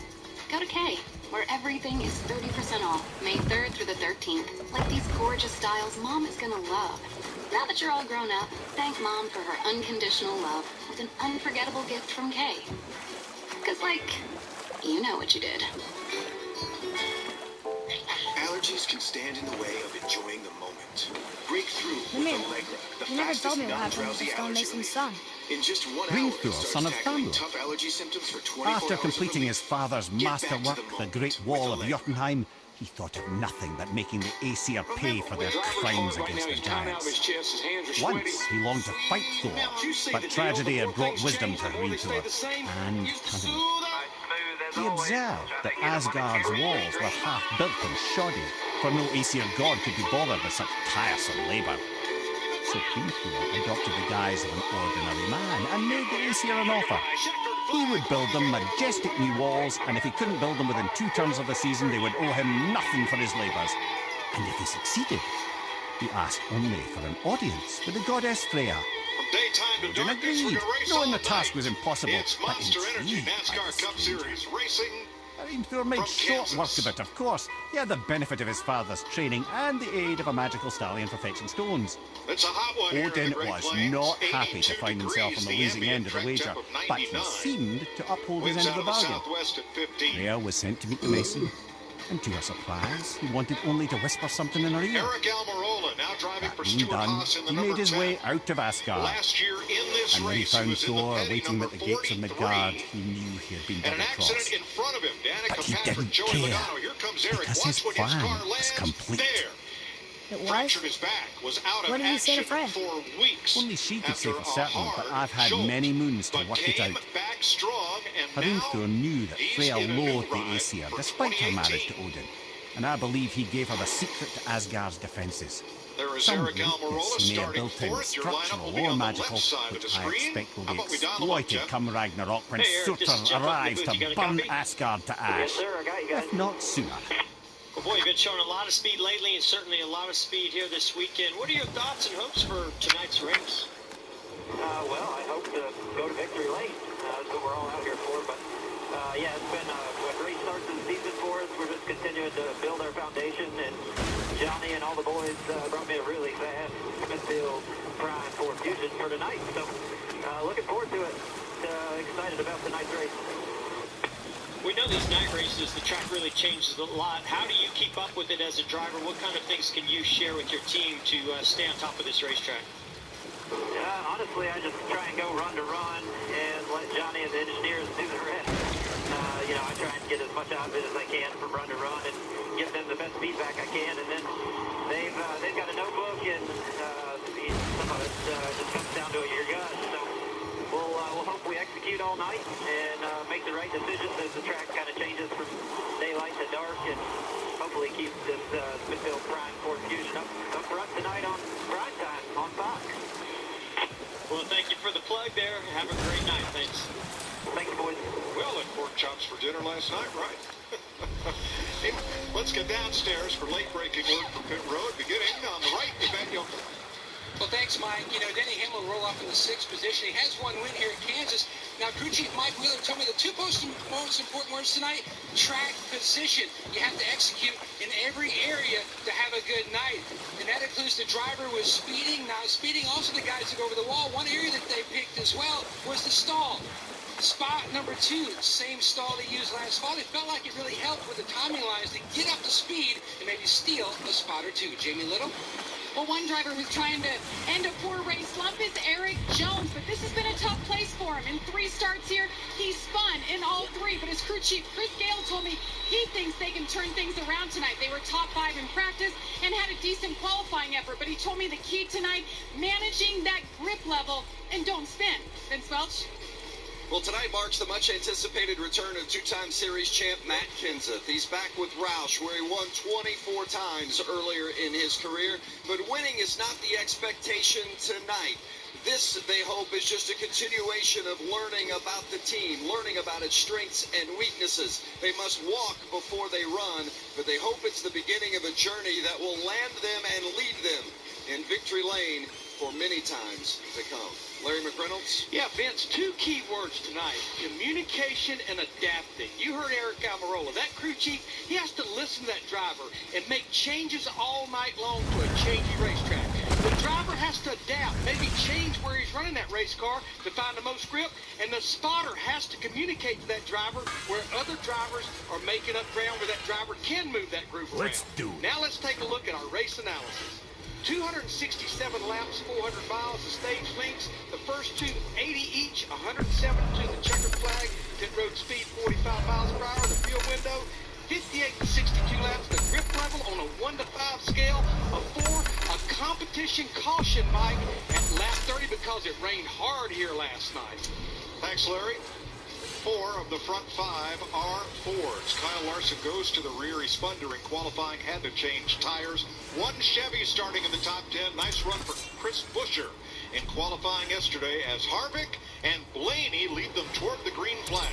Go to Kay, where everything is 30% off, May 3rd through the 13th. Like these gorgeous styles Mom is gonna love. Now that you're all grown up, thank Mom for her unconditional love with an unforgettable gift from Kay. 'Cause, like, you know what you did. Allergies can stand in the way of enjoying the moment. Break through with Mimir, Allegra, the you never fastest told me what happened with non-drowsy the allergy stonemason relief. son. In just 1 Ring hour, through, it starts son of tackling Thamur. tough allergy symptoms for 24 After hours completing of his father's Get back masterwork, to the the moment Great with Wall of Allegra. Jotunheim, he thought of nothing but making the Aesir pay for their crimes against the giants. Once he longed to fight Thor, but tragedy had brought wisdom to Hrein and cunning. He observed that Asgard's walls were half-built and shoddy, for no Aesir god could be bothered with such tiresome labour. So Hrein adopted the guise of an ordinary man and made the Aesir an offer. He would build them majestic new walls, and if he couldn't build them within 2 turns of the season, they would owe him nothing for his labours. And if he succeeded, he asked only for an audience with the goddess Freya. Odin agreed, knowing the task was impossible, but intrigued by the stranger. Hrein made short work of it, of course. He had the benefit of his father's training and the aid of a magical stallion for fetching stones. It's a hot one here in Odin the Great was Plains. not happy to 82 find himself on the degrees, losing the end of the ambient wager, temp of but he 99. seemed to uphold his Winds end of out the of the bargain. southwest at 15. Freya was sent to meet the mason, and to her surprise, he wanted only to whisper something in her ear. Eric Almirola now driving for Being Stuart done, Haas in the he number made his 10. way out of Asgard. Last year in this And when he race, found was in the Thor petty waiting number at the gates of 43. Midgard, he knew he had been And an double-crossed. accident in front of him. Danica But he Patrick, didn't Joey care, Logano. Here comes Eric. because Watch his when his car plan was lands. complete. There. It was? Fractured his back. Was out What of did he say to action Fred? for weeks. Only she could say after for a certain, but hard I've had jolt. many moons to But work it came out. back strong, and now Hrein knew that he's Freya in a new loathed the ride Aesir, for despite her 2018. marriage to Odin. And I believe he gave her the secret to Asgard's defences. There is Some Eric weakness Almirola he may have starting built in, fourth. Your lineup will structural be or on the magical, left side of the which I screen. expect will How be about we dial 'em up, exploited Jeff? come Ragnarok when Hey, Eric, this is Surtur Jeff up in the arrives booth. You to got a burn copy? Asgard to ash. Yes, sir, I got you guys. If not sooner. Well, boy, you've been showing a lot of speed lately, and certainly a lot of speed here this weekend. What are your thoughts and hopes for tonight's race? Well, I hope to go to victory lane. That's what we're all out here for. But, yeah, it's been a great start to the season for us. We're just continuing to build our foundation. And Johnny and all the boys brought me a really fast Smithfield Prime 4 Fusion for tonight. So, looking forward to it. Excited about tonight's race. We know these night races, the track really changes a lot. How do you keep up with it as a driver? What kind of things can you share with your team to stay on top of this racetrack? Honestly, I just try and go run to run and let Johnny and the engineers do the rest. I try and get as much out of it as I can from run to run and give them the best feedback I can. And then they've got a notebook, and some of it just comes down to your gut. So we'll hope we execute all night and make the right decisions as the track kind of changes from daylight to dark, and hopefully keep this Smithfield Prime 4 Fusion up front tonight on prime time on Fox. Well, thank you for the plug there. Have a great night. Thanks. Thank you, boys. Well, at pork chops for dinner last night, right? Hey, let's get downstairs for late-breaking word from pit road. Beginning on the right, Yvette Yoakum. Well, thanks, Mike. Denny Hamlin will roll off in the 6th position. He has one win here at Kansas. Now, crew chief Mike Wheeler told me the two most important words tonight: track position. You have to execute in every area to have a good night. And that includes the driver was speeding. Now, speeding also the guys that go over the wall. One area that they picked as well was the stall. Spot number 2, same stall they used last fall. They felt like it really helped with the timing lines to get up to speed and maybe steal a spot or two. Jamie Little? Well, one driver who's trying to end a 4-race slump is Eric Jones, but this has been a tough place for him. In 3 starts here, he spun in all 3, but his crew chief, Chris Gale, told me he thinks they can turn things around tonight. They were top 5 in practice and had a decent qualifying effort, but he told me the key tonight, managing that grip level and don't spin. Vince Welch? Well, tonight marks the much-anticipated return of two-time series champ Matt Kenseth. He's back with Roush, where he won 24 times earlier in his career. But winning is not the expectation tonight. This, they hope, is just a continuation of learning about the team, learning about its strengths and weaknesses. They must walk before they run, but they hope it's the beginning of a journey that will land them and lead them in victory lane for many times to come. Larry McReynolds? Yeah, Vince, two key words tonight, communication and adapting. You heard Eric Almirola. That crew chief, he has to listen to that driver and make changes all night long to a changing racetrack. The driver has to adapt, maybe change where he's running that race car to find the most grip, and the spotter has to communicate to that driver where other drivers are making up ground where that driver can move that group around. Let's do it. Now let's take a look at our race analysis. 267 laps, 400 miles, the stage links. The first two, 80 each, 107 to the checkered flag. Pit road speed, 45 miles per hour. The field window, 58 to 62 laps. The grip level on a 1 to 5 scale. A 4, a competition caution, Mike, at lap 30 because it rained hard here last night. Thanks, Larry. 4 of the front 5 are Fords. Kyle Larson goes to the rear. He spun during qualifying, had to change tires. 1 Chevy starting in the top 10. Nice run for Chris Buescher in qualifying yesterday as Harvick and Blaney lead them toward the green flag.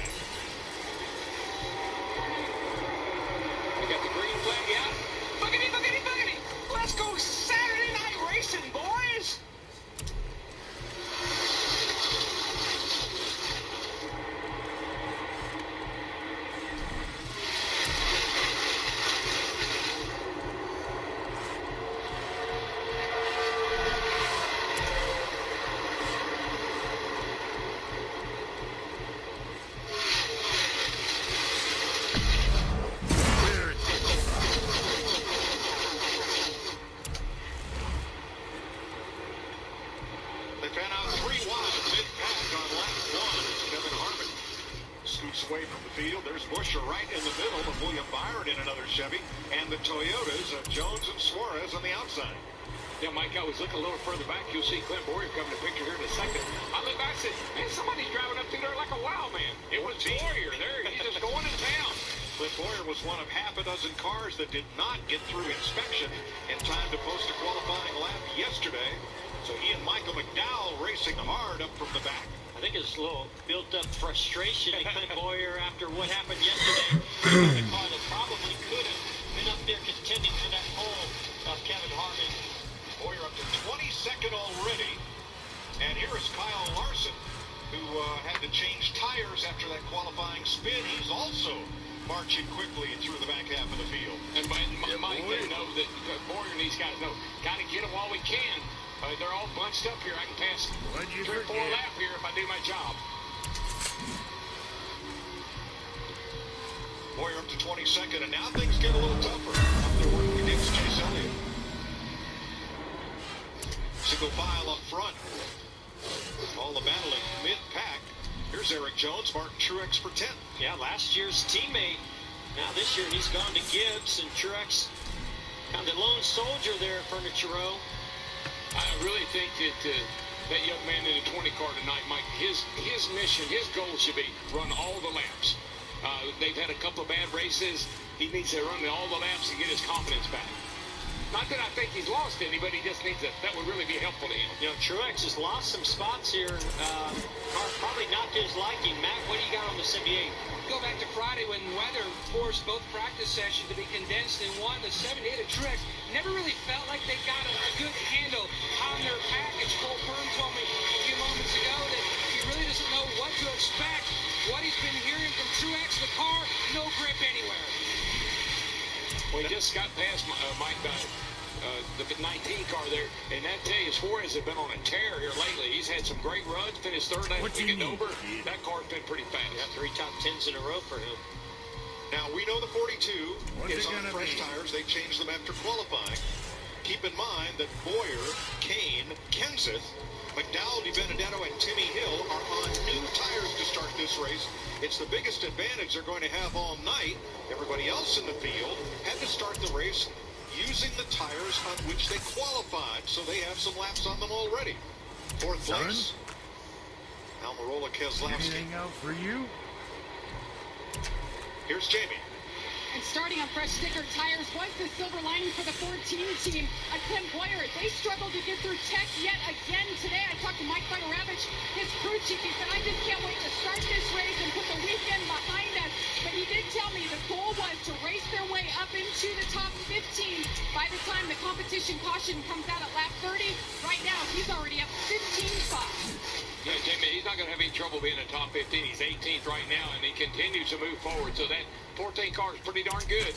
We got the green flag out. Boogity, boogity, boogity. Let's go Saturday night racing, boys. Away from the field. There's Buescher right in the middle of William Byron in another Chevy, and the Toyotas of Jones and Suarez on the outside. Yeah, Mike, I was looking a little further back. You'll see Clint Boyer coming to picture here in a second. I looked back and said, man, somebody's driving up through there like a wild man. It was Boyer there. He's just going to town. Clint Boyer was one of half a dozen cars that did not get through inspection in time to post a qualifying lap yesterday. So he and Michael McDowell racing hard up from the back. I think it's a little built-up frustration in Clint Boyer after what happened yesterday. The car that probably could have been up there contending for that pole of Kevin Harvick. Boyer up to 22nd already. And here is Kyle Larson, who had to change tires after that qualifying spin. He's also marching quickly through the back half of the field. And Mike, they know that Boyer and these guys know, got to get them while we can. They're all bunched up here. I can pass 3 or 4 laps here if I do my job. Boyer up to 22nd, and now things get a little tougher. Up there working against Chase Elliott. Single file up front. All the battling mid-pack. Here's Eric Jones, Martin Truex for 10th. Yeah, last year's teammate. Now this year he's gone to Gibbs, and Truex kind of the lone soldier there at Furniture Row. I really think that that young man in the 20 car tonight, Mike, his mission, his goal should be run all the laps. They've had a couple of bad races. He needs to run all the laps and get his confidence back. Not that I think he's lost any, but he just needs that would really be helpful to him. You know, Truex has lost some spots here. Probably not to his liking. Matt, what do you got on the 78? Go back to Friday when weather forced both practice sessions to be condensed in one. The 78 of Truex never really felt like they got a good handle on their package. Cole Pearn told me a few moments ago that he really doesn't know what to expect. What he's been hearing from Truex, the car, no grip anywhere. Well, he just got past Mike the 19 car there, and that tell you, Suarez has been on a tear here lately. He's had some great runs, finished third last week at Dover. That car's been pretty fast. Yeah, 3 top 10s in a row for him. Now, we know the 42 is on fresh tires. They changed them after qualifying. Keep in mind that Boyer, Kane, Kenseth, McDowell, DiBenedetto, and Timmy Hill are on new tires to start this race. It's the biggest advantage they're going to have all night. Everybody else in the field had to start the race using the tires on which they qualified, so they have some laps on them already. 4th place, Almirola Keselowski. Anything out for you? Here's Jamie. And starting on fresh sticker tires was the silver lining for the 14 team. Clint Boyer, they struggled to get through tech yet again today. I talked to Mike Fidorovich, his crew chief. He said, I just can't wait to start this race and put the weekend behind us. but he did tell me the goal was to race their way up into the top 15 by the time the competition caution comes out at lap 30. Right now, he's already up 15 spots. Yeah, Jamie, he's not going to have any trouble being in the top 15. He's 18th right now, and he continues to move forward. So that 14 car is pretty darn good.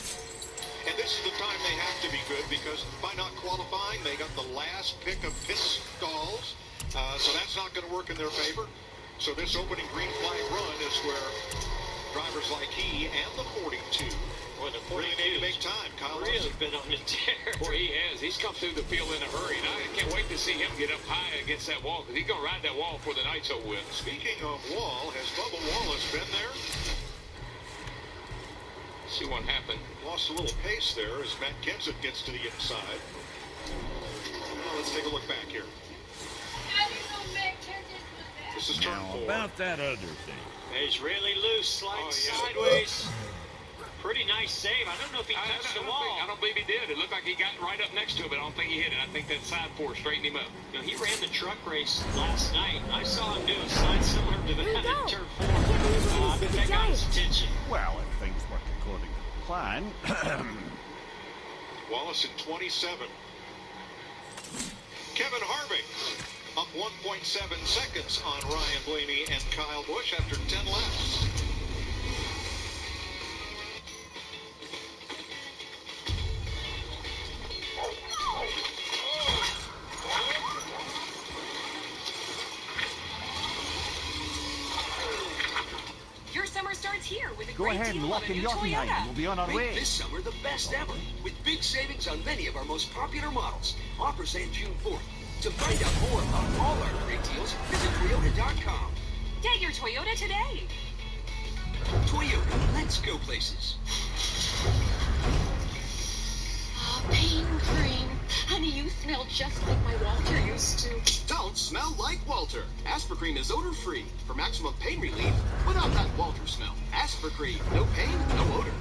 And this is the time they have to be good because by not qualifying, they got the last pick of pit stalls. So that's not going to work in their favor. So this opening green flag run is where drivers like he and the 42 really need to make time. Kyle Larson has been on the tear. Boy, he has. He's come through the field in a hurry, and I can't wait to see him get up high against that wall because he's going to ride that wall for the night's over with. Speaking of wall, has Bubba Wallace been there? See what happened. Lost a little pace there as Matt Kenseth gets to the inside. Well, let's take a look back here. This is turn 4. About that other thing. He's really loose, sliding sideways. Pretty nice save. I don't know if he touched the wall. I don't believe he did. It looked like he got right up next to it, but I don't think he hit it. I think that side four straightened him up. You know, he ran the truck race last night. I saw him do a slide similar to that in turn 4. But that got his attention. Well, if things work according to plan. Wallace in 27. Kevin Harvick up 1.7 seconds on Ryan Blaney and Kyle Busch after 10 laps. Your summer starts here with a Go great ahead deal and on lock a in new Jotunheim. Toyota. We'll be on our Make way. this summer the best ever with big savings on many of our most popular models. Offers end June 4th. To find out more about all our great deals, visit Toyota.com. Get your Toyota today. Toyota, let's go places. Oh, pain cream. Honey, you smell just like my Walter used to. Don't smell like Walter. Aspercream is odor-free for maximum pain relief without that Walter smell. Aspercream, no pain, no odor.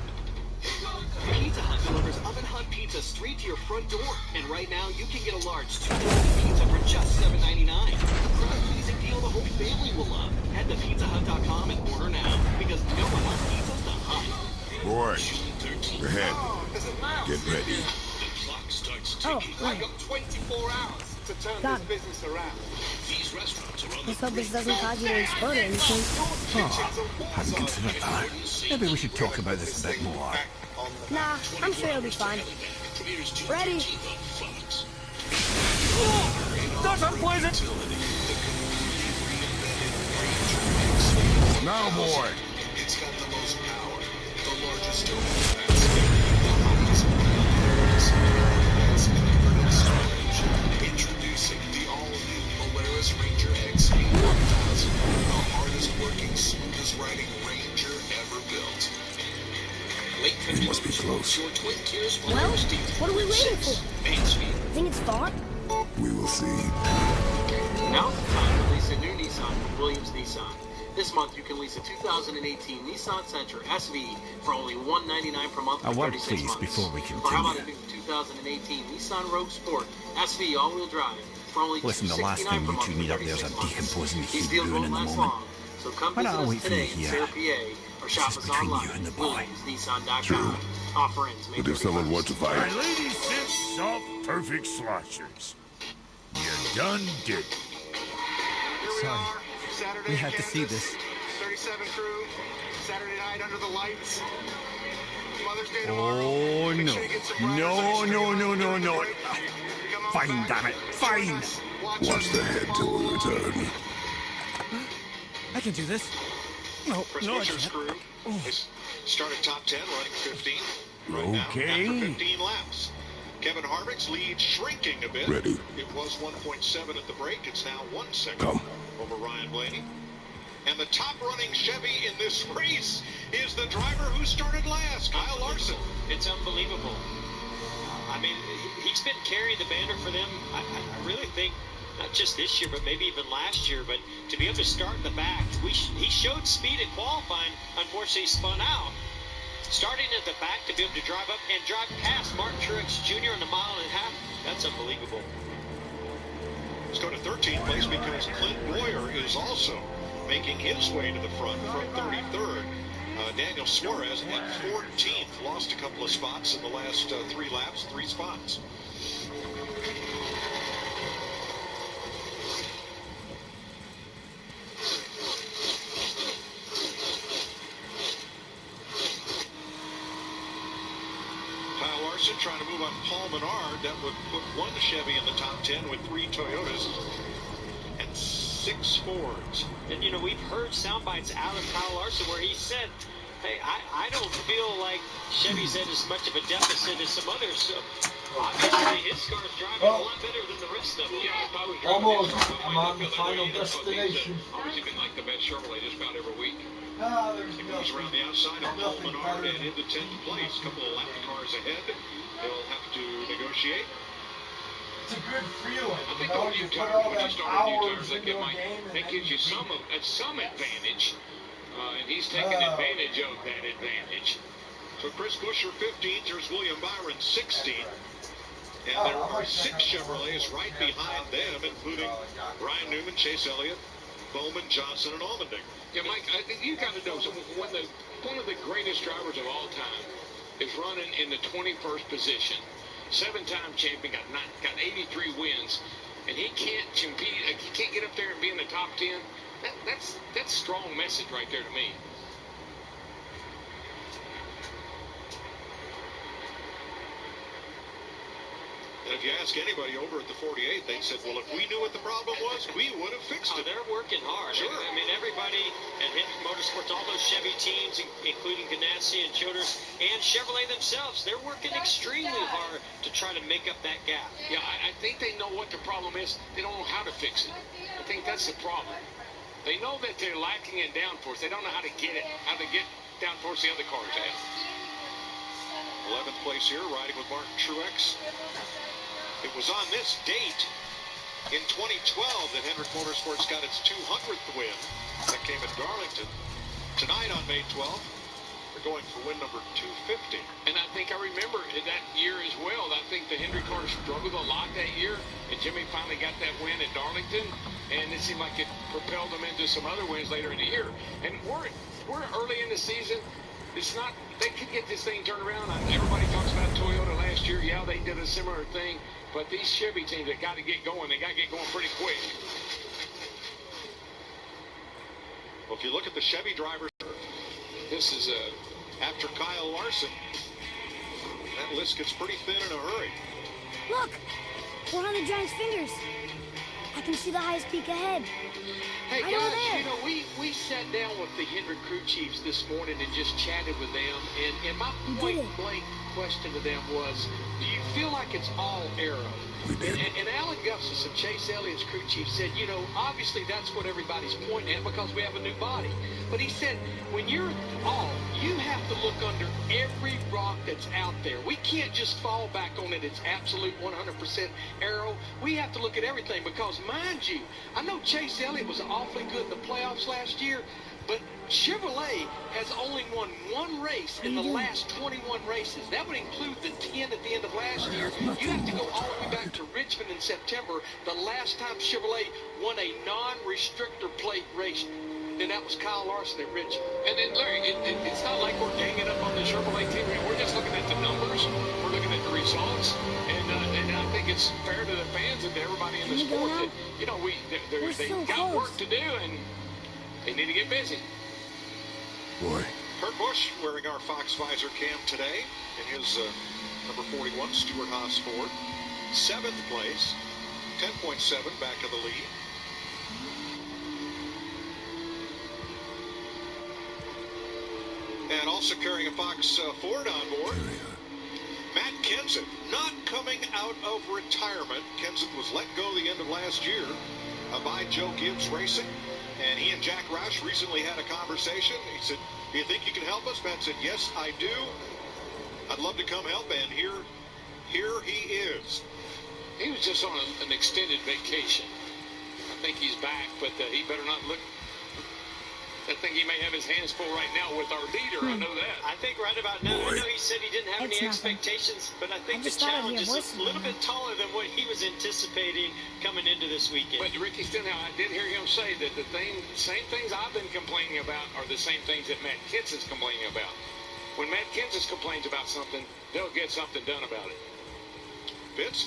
Pizza Hut delivers Oven Hut pizza straight to your front door. And right now, you can get a large 2-piece pizza for just $7.99. Crowd-pleasing deal the whole family will love. Head to pizzahut.com and order now, because no one else pizzas the Hut. Boy, your head. Get ready. The clock starts Oh, ticking. right. I've got 24 hours to turn Got this business around. These restaurants are on Let's hope this doesn't cause you to explode or anything. Hadn't considered that. Maybe we should talk about this a bit more. Nah, I'm sure it'll be fine. Ready? That's unpleasant! Now, boy. It's got the most power, the largest Introducing the all-new Polaris Ranger XP 1000, the hardest-working, smoothest-riding Ranger ever built. It must be close. Well, what are we waiting for? Think it's far? We will see. Now's the time to lease a new Nissan from Williams Nissan. This month you can lease a 2018 Nissan Sentra SV for only $199 per month for A word, 36 please, months. before we Or how about a continue. new 2018 Nissan Rogue Sport SV all-wheel drive for only Listen, the last thing $269 per you month two for need up there is a 36 months. decomposing These heat deals ruin won't in the last moment. long, so come Why visit not us wait for today you in here? Sarah, PA, or shop This is us between online you and the at boy. WilliamsNissan.com. True. Offer ends May But if someone 31st. wants to fight, Our lady six soft, perfect sloshers. You're done did. Sorry. Saturday We had to Kansas, see this. 37 crew, Saturday night under the lights. Mother's Day Oh, Make no. sure you get some No. Fine, damn it. Fine. watch the head till we return. I can do this. No, Chris no, I Buescher's can't. crew is started top 10, running 15 right now Okay. after 15 laps. Kevin Harvick's lead shrinking a bit. Ready. It was 1.7 at the break. It's now 1 second Come. over Ryan Blaney. And the top-running Chevy in this race is the driver who started last, Kyle Larson. It's unbelievable. I mean, he's been carrying the banner for them, I really think, not just this year, but maybe even last year. But to be able to start in the back, he showed speed at qualifying. Unfortunately, he spun out. Starting at the back to be able to drive up and drive past Martin Truex Jr. in a mile and a half, that's unbelievable. Let's go to 13th place because Clint Boyer is also making his way to the front from 33rd. Daniel Suarez in 14th, lost a couple of spots in the last 3 laps, 3 spots. Kyle Larson trying to move on Paul Menard. That would put 1 Chevy in the top 10 with 3 Toyotas and 6 Fords. And, you know, we've heard sound bites out of Kyle Larson where he said, hey, I don't feel like Chevy's at as much of a deficit as some others. So obviously, his car's driving a lot better than the rest of them. Yeah, if I was almost, I'm on the final destination. Obviously been like the best Chevrolet just about every week. He moves around the outside of Paul Menard and into 10th place. A couple of lap cars ahead. They'll have to negotiate. It's a good feeling. I think you know, on new you put tires, all when you them start on new hours tires, into a game, that gives you some advantage. And he's taking advantage of that advantage. So Chris Buescher 15th, there's William Byron 16th. And there are 6 Chevrolets right behind them, including Ryan Newman, Chase Elliott, Bowman, Johnson, and Allmendinger. Yeah, Mike, I think you got to know, when one of the greatest drivers of all time is running in the 21st position, 7-time champion, got 83 wins, and he can't compete, he can't get up there and be in the top 10, that's a strong message right there to me. And if you ask anybody over at the 48, they said, well, if we knew what the problem was, we would have fixed it. They're working hard. Sure. I mean, everybody at Hendrick Motorsports, all those Chevy teams, including Ganassi and Childers, and Chevrolet themselves, they're working extremely hard to try to make up that gap. Yeah, I think they know what the problem is. They don't know how to fix it. I think that's the problem. They know that they're lacking in downforce. They don't know how to get it, how to get downforce the other cars have. 11th place here, riding with Martin Truex. It was on this date in 2012 that Hendrick Motorsports got its 200th win. That came at Darlington. Tonight on May 12th, they're going for win number 250. And I think I remember that year as well. I think the Hendrick cars struggled a lot that year, and Jimmy finally got that win at Darlington, and it seemed like it propelled them into some other wins later in the year. And we're early in the season. It's not, they could get this thing turned around. Everybody talks about Toyota last year. Yeah, they did a similar thing. But these Chevy teams, they got to get going. They got to get going pretty quick. Well, if you look at the Chevy drivers, this is after Kyle Larson, that list gets pretty thin in a hurry. Look, we're on the Giants' fingers. I can see the highest peak ahead. Hey, right guys, you know, we sat down with the Hendrick crew chiefs this morning and just chatted with them. And my point-blank question to them was, do you feel like it's all Aero? And Alan Gustafson, Chase Elliott's crew chief, said, you know, obviously that's what everybody's pointing at because we have a new body. But he said, when you're all, you have to look under every rock that's out there. We can't just fall back on it. It's absolute 100% Aero. We have to look at everything because, mind you, I know Chase Elliott was awfully good in the playoffs last year, but Chevrolet has only won 1 race in the last 21 races. That would include the 10 at the end of last year. You have to go all the way back to Richmond in September, the last time Chevrolet won a non-restrictor plate race. And that was Kyle Larson at Richmond. And then, Larry, it's not like we're ganging up on the Chevrolet team. We're just looking at the numbers. We're looking at the results. And I think it's fair to the fans and to everybody in the sport that, you know, they got work to do and they need to get busy. Boy. Kurt Busch wearing our Fox visor cam today in his number 41 Stewart Haas Ford. 7th place, 10.7 back of the lead. And also carrying a Fox Ford on board, Matt Kenseth, not coming out of retirement. Kenseth was let go the end of last year by Joe Gibbs Racing. And he and Jack Roush recently had a conversation. He said, do you think you can help us? Matt said, yes, I do. I'd love to come help. And here he is. He was just on an extended vacation. I think he's back, but he better not look. I think he may have his hands full right now with our leader. I know that. I think right about now, I know he said he didn't have any expectations, but I think the challenge is a little bit taller than what he was anticipating coming into this weekend. But Ricky Stenhouse, I did hear him say that the same things I've been complaining about are the same things that Matt Kenseth's complaining about. When Matt Kenseth complains about something, they'll get something done about it. Vince?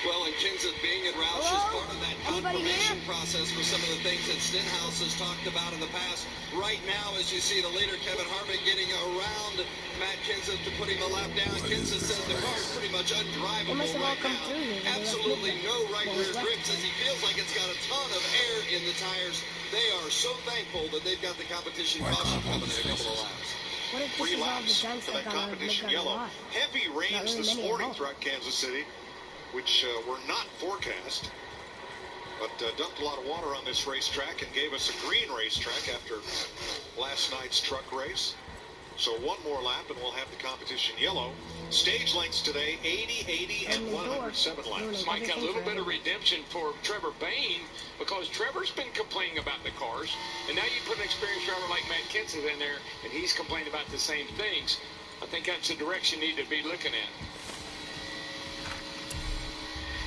Well, and Kenseth being at Roush is part of that confirmation process for some of the things that Stenhouse has talked about in the past. Right now, as you see the leader, Kevin Harvick, getting around Matt Kenseth to put him a lap down. Kenseth says the car is pretty much undrivable right now. Absolutely no right rear grip, says he feels like it's got a ton of air in the tires. They are so thankful that they've got the competition caution coming in a couple of laps. What if this is all the junks for that competition yellow. Heavy rains this morning throughout Kansas City, which were not forecast, but dumped a lot of water on this racetrack and gave us a green racetrack after last night's truck race. So one more lap and we'll have the competition yellow. Stage lengths today, 80, 80, and 107 laps. Might get a little bit of redemption for Trevor Bayne, because Trevor's been complaining about the cars, and now you put an experienced driver like Matt Kenseth in there, and he's complaining about the same things. I think that's the direction you need to be looking at.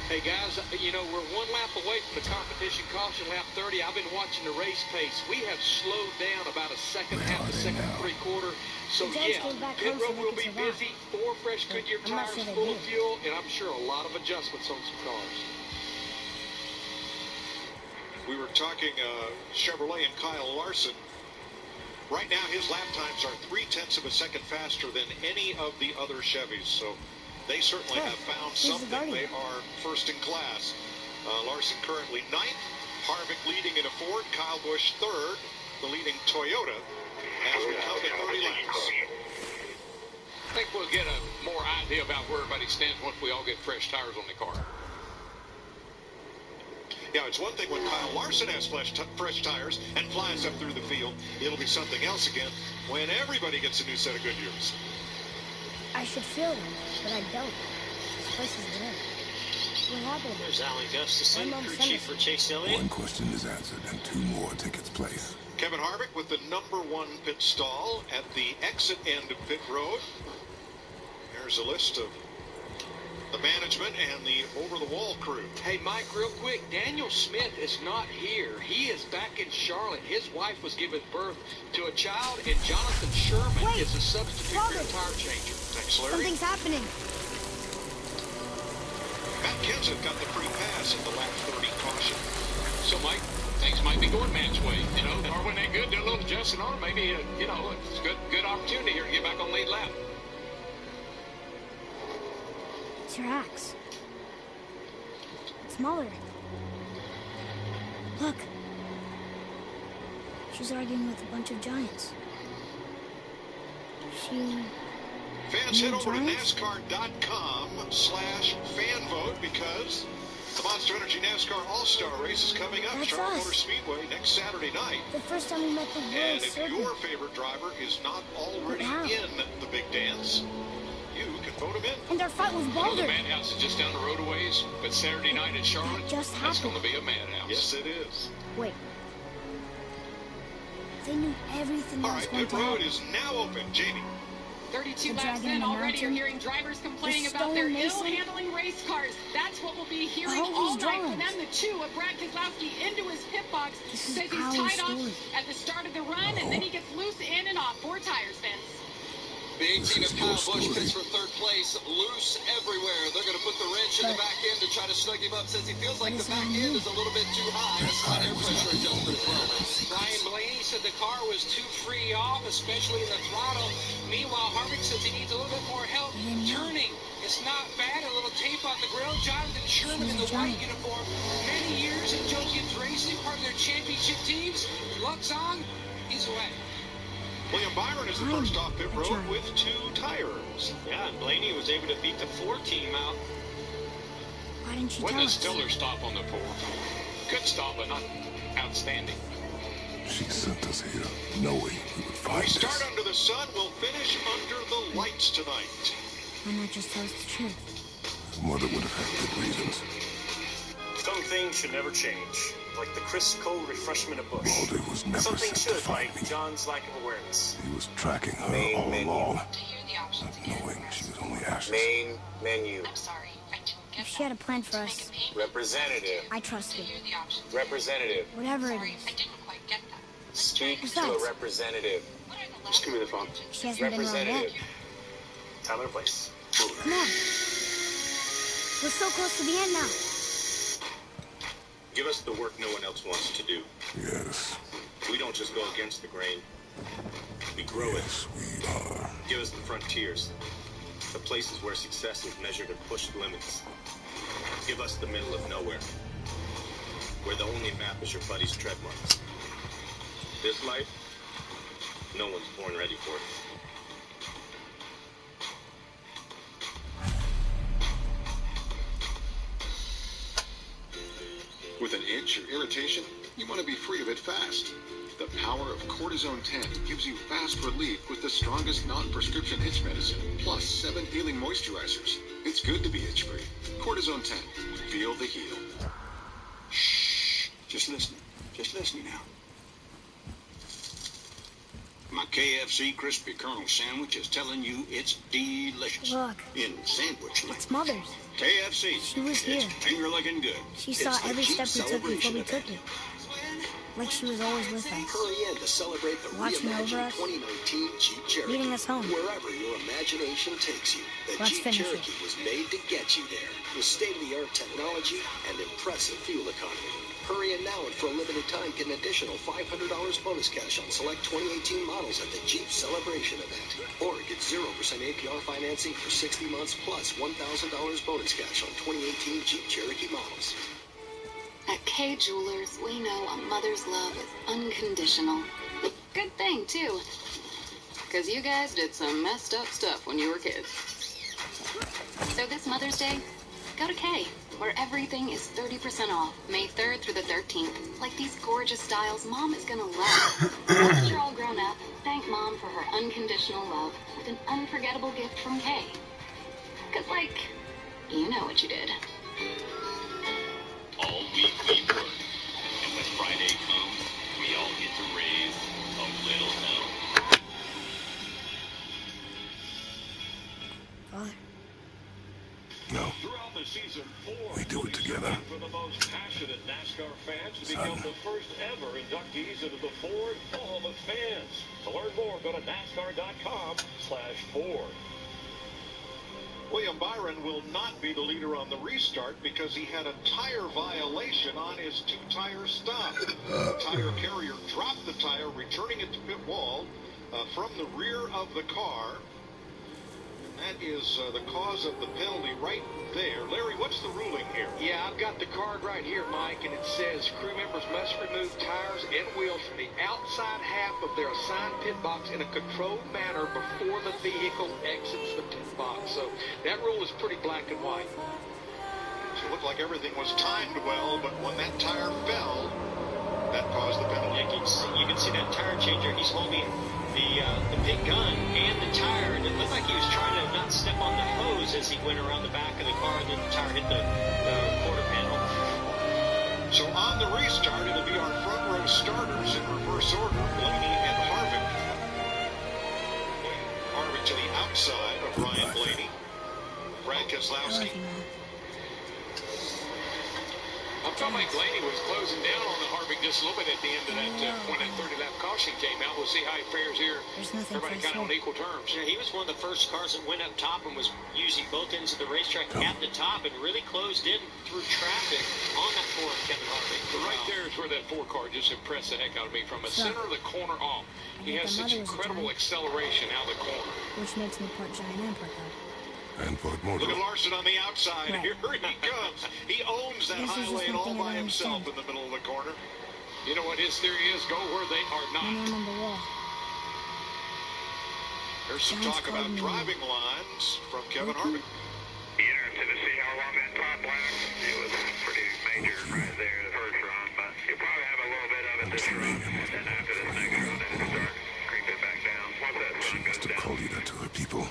Hey guys, you know, we're one lap away from the competition caution, lap 30. I've been watching the race pace. We have slowed down about a second, half a second, three-quarter. So yeah, pit road will be busy. 4 fresh Goodyear tires, full of fuel, and I'm sure a lot of adjustments on some cars. We were talking Chevrolet and Kyle Larson. Right now, his lap times are 0.3 of a second faster than any of the other Chevys. So they certainly have found something. They are first in class. Larson currently 9th. Harvick leading in a Ford. Kyle Busch 3rd, the leading Toyota, as we come to 30 laps. I think we'll get a more idea about where everybody stands once we all get fresh tires on the car. Yeah, it's one thing when Kyle Larson has fresh tires and flies up through the field. It'll be something else again when everybody gets a new set of Goodyears. I should feel them, but I don't. This place is dead. What happened? There's Alan Gustafson, crew chief for Chase Elliott. One question is answered and 2 more take its place. Kevin Harvick with the #1 pit stall at the exit end of pit road. There's a list of the management and the over-the-wall crew. Hey, Mike, real quick, Daniel Smith is not here. He is back in Charlotte. His wife was giving birth to a child, and Jonathan Sherman is a substitute for a tire changer. Thanks, Larry. Something's happening. Matt Kenseth got the free pass in the lap 30 caution. So, Mike, things might be going Matt's way. You know, or when they good, do a little adjusting on it. Maybe, you know, it's a good opportunity here to get back on lead lap. Tracks. It's Muller. Look. She's arguing with a bunch of giants. Fans, head over to NASCAR.com/fanvote because the Monster Energy NASCAR All-Star Race is coming up. Charlotte Motor Speedway next Saturday night. The first time we met the world. And if your favorite driver is not already in the big dance, you can vote him in. And our fight was Boulder. The Madhouse is just down the road a ways, but Saturday night at Charlotte, that's going to be a madhouse. Yes, it is. Wait. They knew everything that was going to happen. All right, pit road is now open. Jamie. 32 laps in, already you're hearing drivers complaining about their ill-handling race cars. That's what we'll be hearing all night from them. The 2 of Brad Keselowski into his pit box. Says he's tied off at the start of the run, and then he gets loose in and off. 4 tires, Vince. The 18 of Kyle Busch pits for 3rd place, loose everywhere. They're going to put the wrench in the back end to try to snug him up. Says he feels like the back end is a little bit too high. That's not air pressure adjustment as well. Brian Blaney said the car was too free off, especially in the throttle. Meanwhile, Harvick says he needs a little bit more help turning. It's not bad. A little tape on the grill. Jonathan Sherman in the white uniform. Many years in Joe Gibbs Racing, part of their championship teams. Luck's on. He's away. William Byron is the first off pit road with 2 tires. Yeah, and Blaney was able to beat the 4 team out. Why didn't you Wasn't tell a us? stellar stop on the 4. Good stop, but not outstanding. She sent us here knowing we would find We start us. under the sun. We'll finish under the lights tonight. Why not just tell us the truth? Mother would have had good reasons. Don't things should never change, like the crisp, cold refreshment of Bush. Walter was never Some things sent to should, find like me. John's lack of awareness. He was tracking her all along, not knowing she was only ashes. Main menu. I'm sorry, I didn't get If she had a plan for us, Representative. I trust it. Representative. Whatever it I is. didn't quite get that. Speak to Besides- a representative. Just give me the phone. She hasn't been wrong yet. Representative. Time and a place. Come on. We're so close to the end now. Give us the work no one else wants to do. Yes, We don't just go against the grain. We grow it. yes, we are. Give us the frontiers. The places where success is measured and pushed limits. Give us the middle of nowhere. Where the only map is your buddy's tread marks. This life, no one's born ready for it. With an itch or irritation, you want to be free of it fast. The power of Cortisone 10 gives you fast relief with the strongest non-prescription itch medicine, plus 7 healing moisturizers. It's good to be itch-free. Cortisone 10. Feel the heal. Shh. Just listening. Just listening now. My KFC Crispy Kernel sandwich is telling you it's delicious. Look. In sandwich land. It's Mother's. KFC. She was here. It's finger looking good. She saw It's the every Jeep step we took before celebration we event. took it. Like she was always with us. Hurry in to celebrate the Watching over reimagined us. 2019 Jeep Cherokee. Leading us home. Wherever your imagination takes you, the Let's Jeep finish it. Cherokee was made to get you there with state-of-the-art technology and impressive fuel economy. Hurry in now and for a limited time get an additional $500 bonus cash on select 2018 models at the Jeep Celebration event. Or get 0% APR financing for 60 months plus $1,000 bonus cash on 2018 Jeep Cherokee models. At K Jewelers, we know a mother's love is unconditional. Good thing, too. Because you guys did some messed up stuff when you were kids. So this Mother's Day, go to K, where everything is 30% off, May 3rd through the 13th. Like these gorgeous styles Mom is gonna love. Once you're all grown up, thank Mom for her unconditional love with an unforgettable gift from K. Because, like, you know what you did. All week we work, and when Friday comes, we all get to raise a little hell. Father. No. Throughout the season, We do it together. for the most passionate NASCAR fans to become the first ever inductees into the Ford Hall of Fans. To learn more, go to NASCAR.com/Ford. William Byron will not be the leader on the restart because he had a tire violation on his two-tire stop. The tire carrier dropped the tire, returning it to pit wall from the rear of the car. And that is the cause of the penalty right there. Larry, what's the ruling here? Yeah, I've got the card right here, Mike, and it says crew members must remove tires and wheels from the outside half of their assigned pit box in a controlled manner before the vehicle exits the pit box. So that rule is pretty black and white. So it looked like everything was timed well, but when that tire fell, that caused the penalty. You can see that tire changer. He's holding the big gun and the tire, and it looked like he was trying to not step on the hose as he went around the back of the car, and then the tire hit the quarter panel. So on the restart, it'll be our front row starters in reverse order, Blaney and Harvick. Harvick to the outside of Ryan Blaney. Brad Keselowski. I felt like Blaney was closing down on the Harvick just a little bit at the end of that when that 30-lap caution came out. We'll see how he fares here. Everybody kind of on equal terms. Yeah, he was one of the first cars that went up top and was using both ends of the racetrack at the top and really closed in through traffic on that Ford, Kevin Harvick. But right there is where that 4-car just impressed the heck out of me. From the center of the corner off, he has such incredible acceleration out of the corner. Which makes me part giant and part dog. And Ford Motor. Look at Larson on the outside. Right. Here he comes. He owns that This is high just lane one all thing I by don't himself understand. in the middle of the corner. You know what his theory is? Go where they are My not. name on the wall. There's some Giants talk about called me. driving lines from Kevin Harvick. Interested to see how long that top last. It was pretty major right there the first run, but you'll probably have a little bit of it this run, and then after this next run, it'll start creeping back down. Once that sun goes To down. call you that to her people.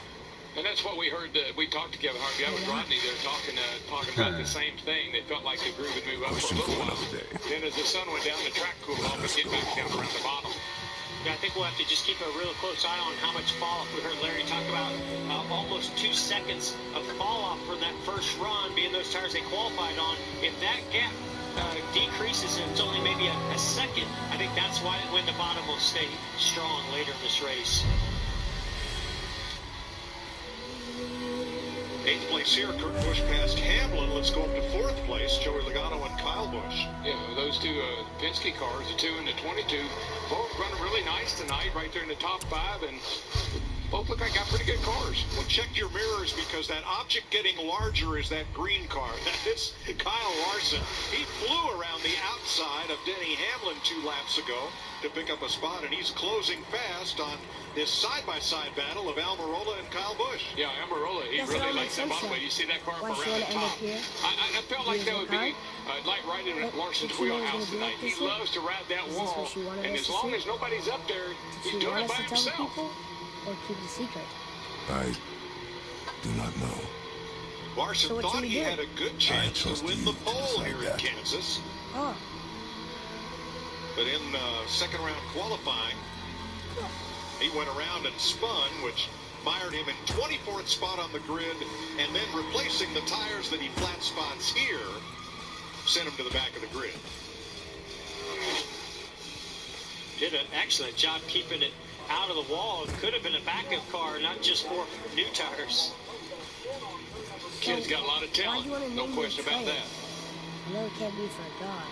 And that's what we heard. We talked to Kevin Harvick. I was Rodney there talking about the same thing. They felt like the groove would move up for a little while. Then as the sun went down, the track cooled off and get back down around the bottom. Yeah, I think we'll have to just keep a real close eye on how much fall-off. We heard Larry talk about almost 2 seconds of fall-off for that first run, being those tires they qualified on. If that gap decreases and it's only maybe a second, I think that's why when the bottom will stay strong later in this race. 8th place here, Kurt Busch passed Hamlin. Let's go up to 4th place, Joey Logano and Kyle Busch. Yeah, those two Penske cars, the 2 and the 22, both running really nice tonight, right there in the top 5, and both look like got pretty good cars. Well, check your mirrors because that object getting larger is that green car. It's Kyle Larson. He flew around the outside of Denny Hamlin 2 laps ago to pick up a spot, and he's closing fast on this side-by-side battle of Almirola and Kyle Busch. Yeah, Almirola, he really likes that bottom way. You see that car around the top. I felt like that would be like right in Larson's wheelhouse tonight. He loves to ride that wall, and as long as nobody's up there, he's doing it by himself. Or keep the secret? I do not know. Larson thought he had a good chance to win the pole here in Kansas. Oh. But in second round qualifying, he went around and spun, which mired him in 24th spot on the grid, and then replacing the tires that he flat spots here, sent him to the back of the grid. Did an excellent job keeping it out of the wall. It could have been a backup car, not just 4 new tires. Kid's got a lot of talent, no question about that. I know it can't be for a god.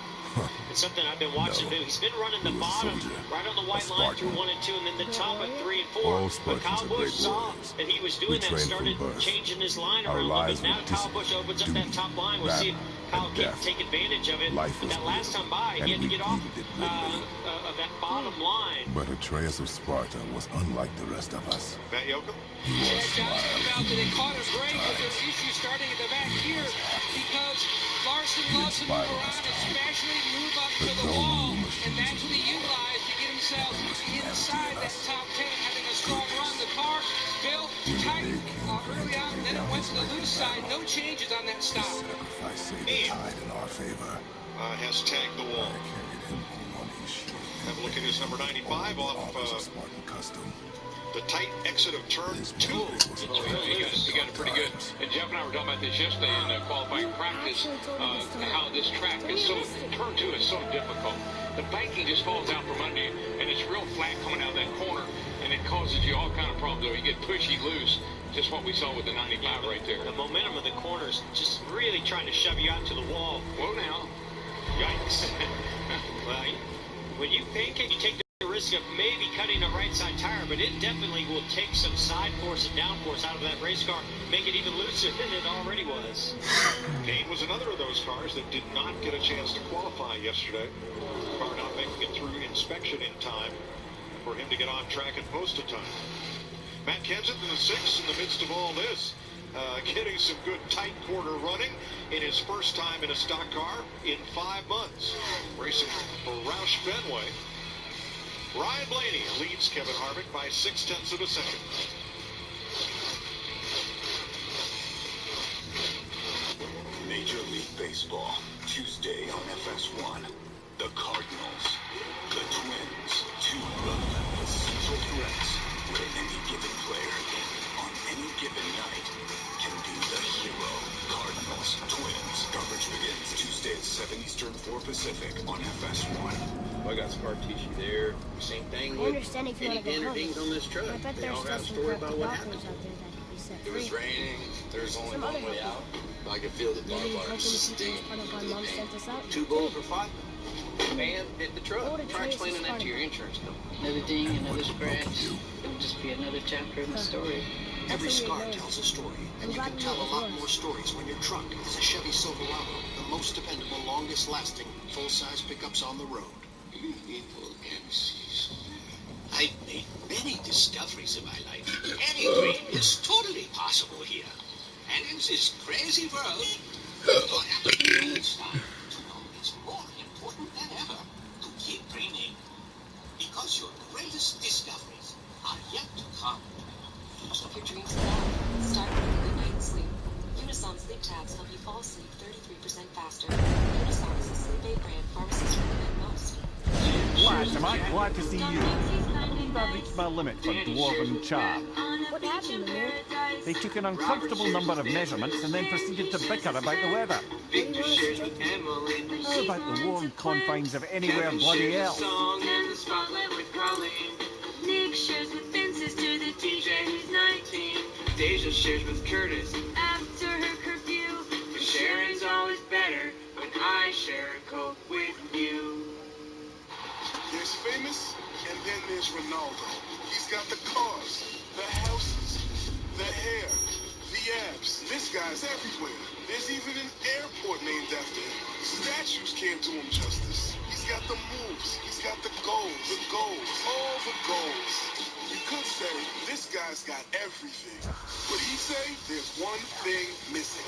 It's something I've been watching him. He's been running the bottom, right on the white line through 1 and 2, and then the top at 3 and 4. But Kyle Busch saw that he was doing that, started changing his line around a little bit. Now Kyle Busch opens up that top line. We'll see if Kyle can take advantage of it. But that last time by, he had to get off of that bottom line. But Atreus of Sparta was unlike the rest of us. Matt Yoakum? Yeah, Johnson felt that they caught a break, but there's issues starting at the back here because Larson loves to move around, especially move up to the wall, and that's what he utilized to get himself inside that top 10, having a strong run. The car built tight early on, and then it went to the loose side. No changes on that stop. In our favor. Has tagged the wall. Have a look at his number 95 off the tight exit of turn 2. He got it pretty good. And Jeff and I were talking about this yesterday in qualifying practice, how this track is so, turn 2 is so difficult. The banking just falls out from under you, and it's real flat coming out of that corner, and it causes you all kind of problems. You get pushy loose, just what we saw with the 95 right there. The momentum of the corners just really trying to shove you out to the wall. Whoa now. Yikes. Well, when you pancake, you take the risk of maybe cutting a right side tire, but it definitely will take some side force and down force out of that race car, make it even looser than it already was. Kane was another of those cars that did not get a chance to qualify yesterday. The car not making it through inspection in time for him to get on track and post a time. Matt Kenseth in the 6th in the midst of all this. Getting some good tight quarter running in his first time in a stock car in 5 months. Racing for Roush Fenway. Ryan Blaney leads Kevin Harvick by 0.6 of a second. Major League Baseball, Tuesday on FS1. The Cardinals, the Twins, 2 relentless central threats where any given player on any given night can be the hero. Cardinals, Twins. Coverage begins Tuesday at 7 Eastern, 4 Pacific on FS1. I got Scar Tishy there. Same thing with any things on this truck. They all have a story about what happened. It was raining. There's only one way out. I could feel the barbed wire stinging into the paint. 2 bullets were fought. Man hit the truck. Try explaining that to your insurance company. Another ding, another scratch. It'll just be another chapter in the story. Every scar tells a story, and you can tell a lot more stories when your truck is a Chevy Silverado, the most dependable, longest-lasting, full-size pickups on the road. People can see so many. I've made many discoveries in my life. Any dream is totally possible here. And in this crazy world, it's time to know it's more important than ever to keep dreaming. Because your greatest discoveries are yet to come. Keep your dreams alive. Stop lads, am I glad to see you. I believe I've reached my limit for dwarven charm. What happened, Mimir? They took an uncomfortable number of measurements and then proceeded to bicker about the weather. How about the warm confines of anywhere bloody else? Nick shares with Ben's sister, the TJ, who's 19. Deja shares with Curtis after her curfew. But sharing's always better when I share a Coke with you. There's famous, and then there's Ronaldo. He's got the cars, the houses, the hair, the abs. This guy's everywhere. There's even an airport named after him. Statues can't do him justice. He's got the moves. He's got the goals, all the goals. You could say, this guy's got everything. But he'd say, there's one thing missing.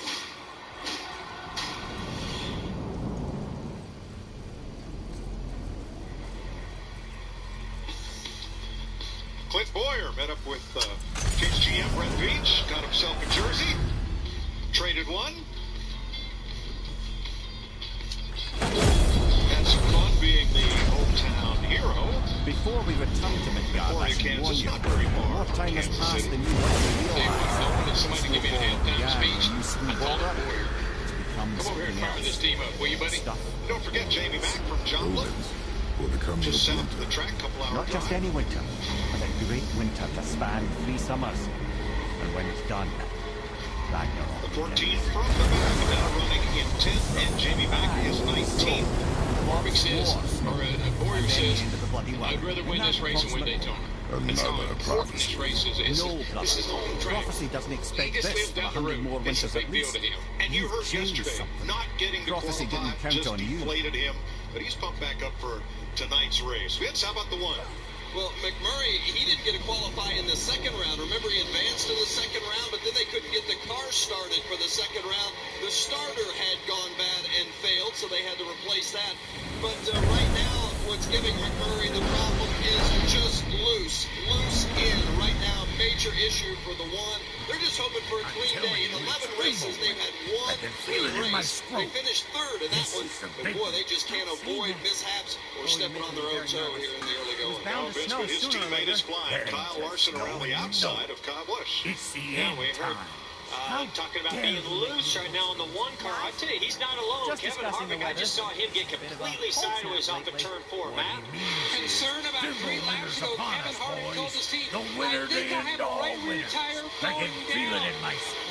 Clint Boyer met up with Chiefs GM Brett Veach, got himself a jersey, traded one. Had some fun being the hometown hero. Before we return to Midgard, I should warn you, more time has passed than you want to realize. I wanted somebody to give me a halftime speech. I called up Boyer. Come over here and fire this team up, will you, buddy? Don't forget Jamie Mack from Joplin. Just south of the track, couple hours. Not just any winter, but a great winter to span 3 summers. And when it's done, Ragnarok. The 14 from the back, now running in 10th, and Jamie Mack is 19th. Marvick says, or Boyer says, I'd rather win this race and win Daytona. That's how important this race is. This is home track. Prophecy doesn't expect he just this lives down the road. more It's a winters big at deal least. to him. And you heard yesterday, something. not getting to Prophecy qualify didn't count just on you. deflated him, but he's pumped back up for tonight's race. Vince, how about the one? Well, McMurray, he didn't get to qualify in the second round. Remember, he advanced to the second round, but then they couldn't get the car started for the second round. The starter had gone bad and failed, so they had to replace that. But right now, what's giving McMurray the problem is just loose in. Right now, major issue for the one. They're just hoping for a clean day. In 11 races, they've had one clean race. They finished third in that one. But boy, they just can't avoid mishaps or stepping on their own toe here in the early going. Now, Vince, but his teammate is flying. Kyle Larson around the outside of Kyle Busch. It's the end time. Talking about being loose right now on the one car. I tell you, he's not alone. Just Kevin Harvick, I just saw him get completely sideways off of turn 4, Matt. Concern about 3 laps ago, Kevin Harvick told his team, I think I have a right rear tire going down.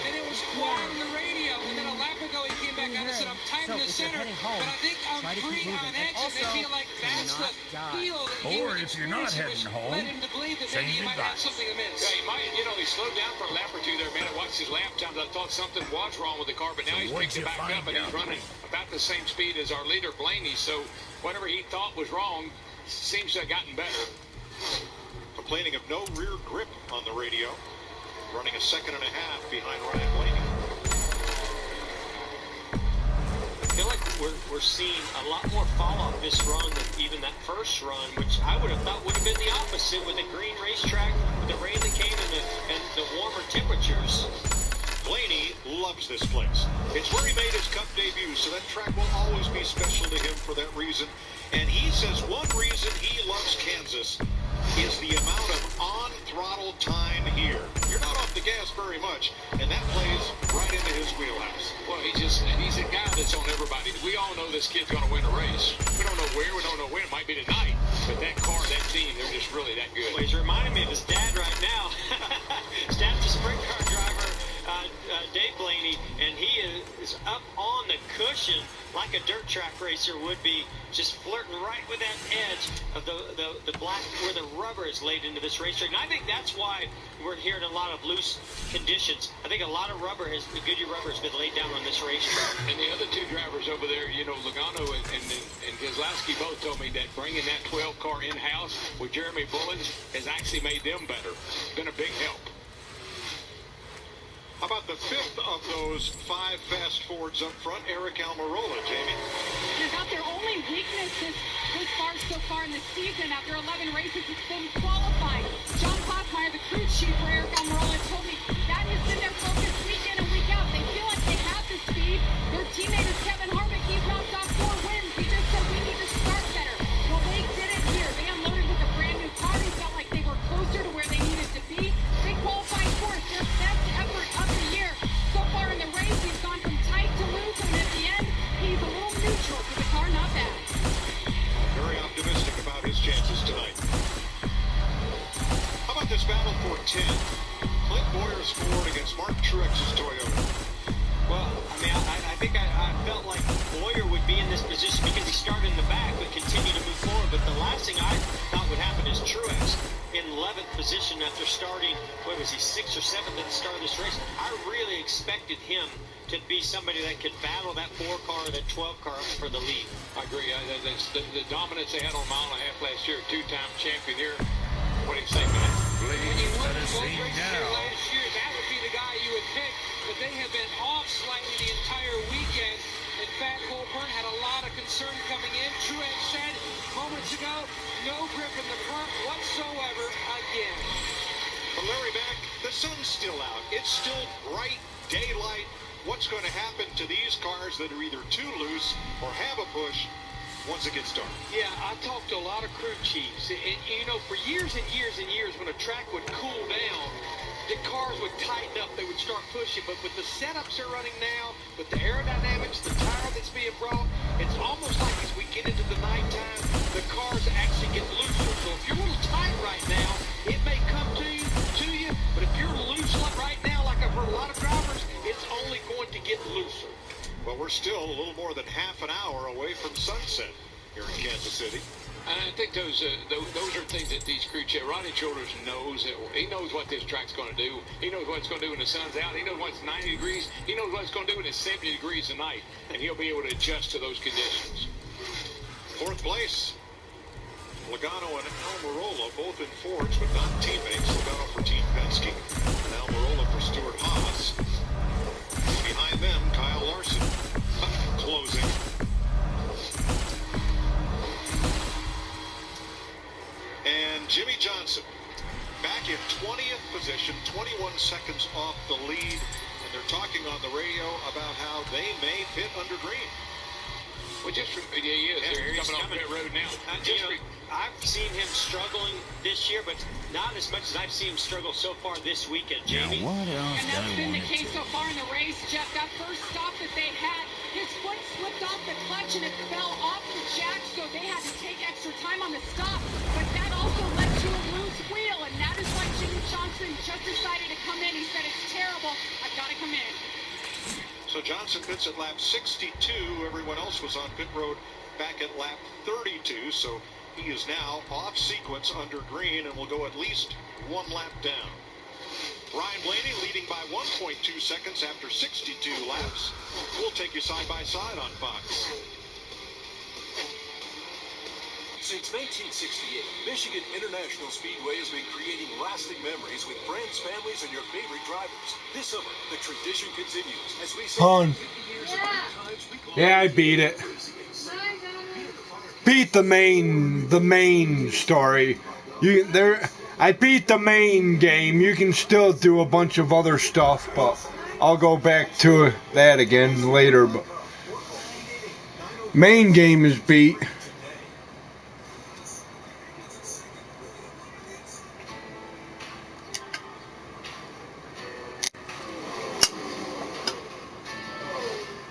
And it was quiet on the radio, and then a lap ago he came back out and said, I'm tight in the center, but I think I'm free on exit. They feel like that's the feel that he was experiencing, which led him to believe that maybe he might have something amiss. Yeah, he might, he slowed down for a lap or two there, man. I watched his lap times. I thought something was wrong with the car, but now he's picked it back up, and he's running about the same speed as our leader, Blaney. So whatever he thought was wrong seems to have gotten better. Complaining of no rear grip on the radio. Running a 1.5 seconds behind Ryan Blaney. I feel like we're seeing a lot more fall off this run than even that first run, which I would have thought would have been the opposite with the green racetrack, with the rain that came and the warmer temperatures. Blaney loves this place. It's where he made his Cup debut, so that track will always be special to him for that reason. And he says one reason he loves Kansas is the amount of on-throttle time here. You're not off the gas very much, and that plays right into his wheelhouse. Well, he's a guy that's on everybody. We all know this kid's going to win a race. We don't know where, we don't know when. It might be tonight, but that car, that team, they're just really that good. Well, he's reminding me of his dad right now. His dad's a sprint car driver, Dave Blaney, and he is up on the cushion like a dirt track racer would be, just flirting right with that edge of the black where the rubber is laid into this racetrack. And I think that's why we're hearing a lot of loose conditions. I think a lot of the Goodyear rubber has been laid down on this racetrack. And the other 2 drivers over there, Logano and Keselowski both told me that bringing that 12 car in-house with Jeremy Bullins has actually made them better. It's been a big help. How about the 5th of those 5 fast Fords up front, Eric Almirola, Jamie? Is that their only weakness so far in the season? After 11 races, it's been qualifying. John Klossmeyer, the crew chief for Eric Almirola, told me that has been their focus week in and week out. They feel like they have the speed. Their teammate is Kevin Harvick. He's knocked off 4 wins. He just said we need to start better. Well, they did it here. They Let's battle for 10th. Clint Boyer's Ford against Mark Truex's Toyota. Well, I mean, I think I felt like Boyer would be in this position because he started in the back but continued to move forward. But the last thing I thought would happen is Truex in 11th position after starting, what was he, 6th or 7th at the start of this race. I really expected him to be somebody that could battle that 4 car or that 12 car for the lead. I agree. The dominance they had on a mile and a half last year, 2-time champion here. What do you say, man? When you look at both races here last year, that would be the guy you would pick, but they have been off slightly the entire weekend. In fact, Cole Pearn had a lot of concern coming in. Truex said moments ago, no grip in the front whatsoever again. But Larry Mack, the sun's still out. It's still bright daylight. What's going to happen to these cars that are either too loose or have a push once it gets dark? Yeah, I talked to a lot of crew chiefs, and you know, for years and years and years, when a track would cool down, the cars would tighten up, they would start pushing. But with the setups they're running now, with the aerodynamics, the tire that's being brought, it's almost like as we get into the nighttime, the cars actually get looser. So if you're a little tight right now, it may come to you, but if you're loose right now, like I've heard a lot of drivers, it's only going to get looser. Well, we're still a little more than half an hour away from sunset here in Kansas City. And I think those are things that these crew chiefs, Ronnie Childers knows. He knows what this track's going to do. He knows what it's going to do when the sun's out. He knows when it's 90 degrees. He knows what it's going to do when it's 70 degrees at night. And he'll be able to adjust to those conditions. 4th place. Logano and Almirola both in Fords, but not teammates. Logano for Team Penske and Almirola for Stuart Haas. Behind them, Kyle Larson closing. And Jimmy Johnson back in 20th position, 21 seconds off the lead. And they're talking on the radio about how they may pit under green. Well, he is. He's coming off pit road now. I've seen him struggling this year, but not as much as I've seen him struggle so far this weekend, Jamie. Now, what else and that's been the case so far in the race, Jeff. That first stop that they had, his foot slipped off the clutch and it fell off the jack, so they had to take extra time on the stop. But that also led to a loose wheel, and that is why Jimmy Johnson just decided to come in. He said, it's terrible. I've got to come in. So Johnson pits at lap 62. Everyone else was on pit road back at lap 32. So he is now off sequence under green and will go at least 1 lap down. Ryan Blaney leading by 1.2 seconds after 62 laps. We'll take you side by side on Fox. Since 1968, Michigan International Speedway has been creating lasting memories with friends, families, and your favorite drivers. This summer, the tradition continues as we Pun. Yeah, I beat it. Beat the main story. I beat the main game. You can still do a bunch of other stuff, but I'll go back to that again later. But main game is beat.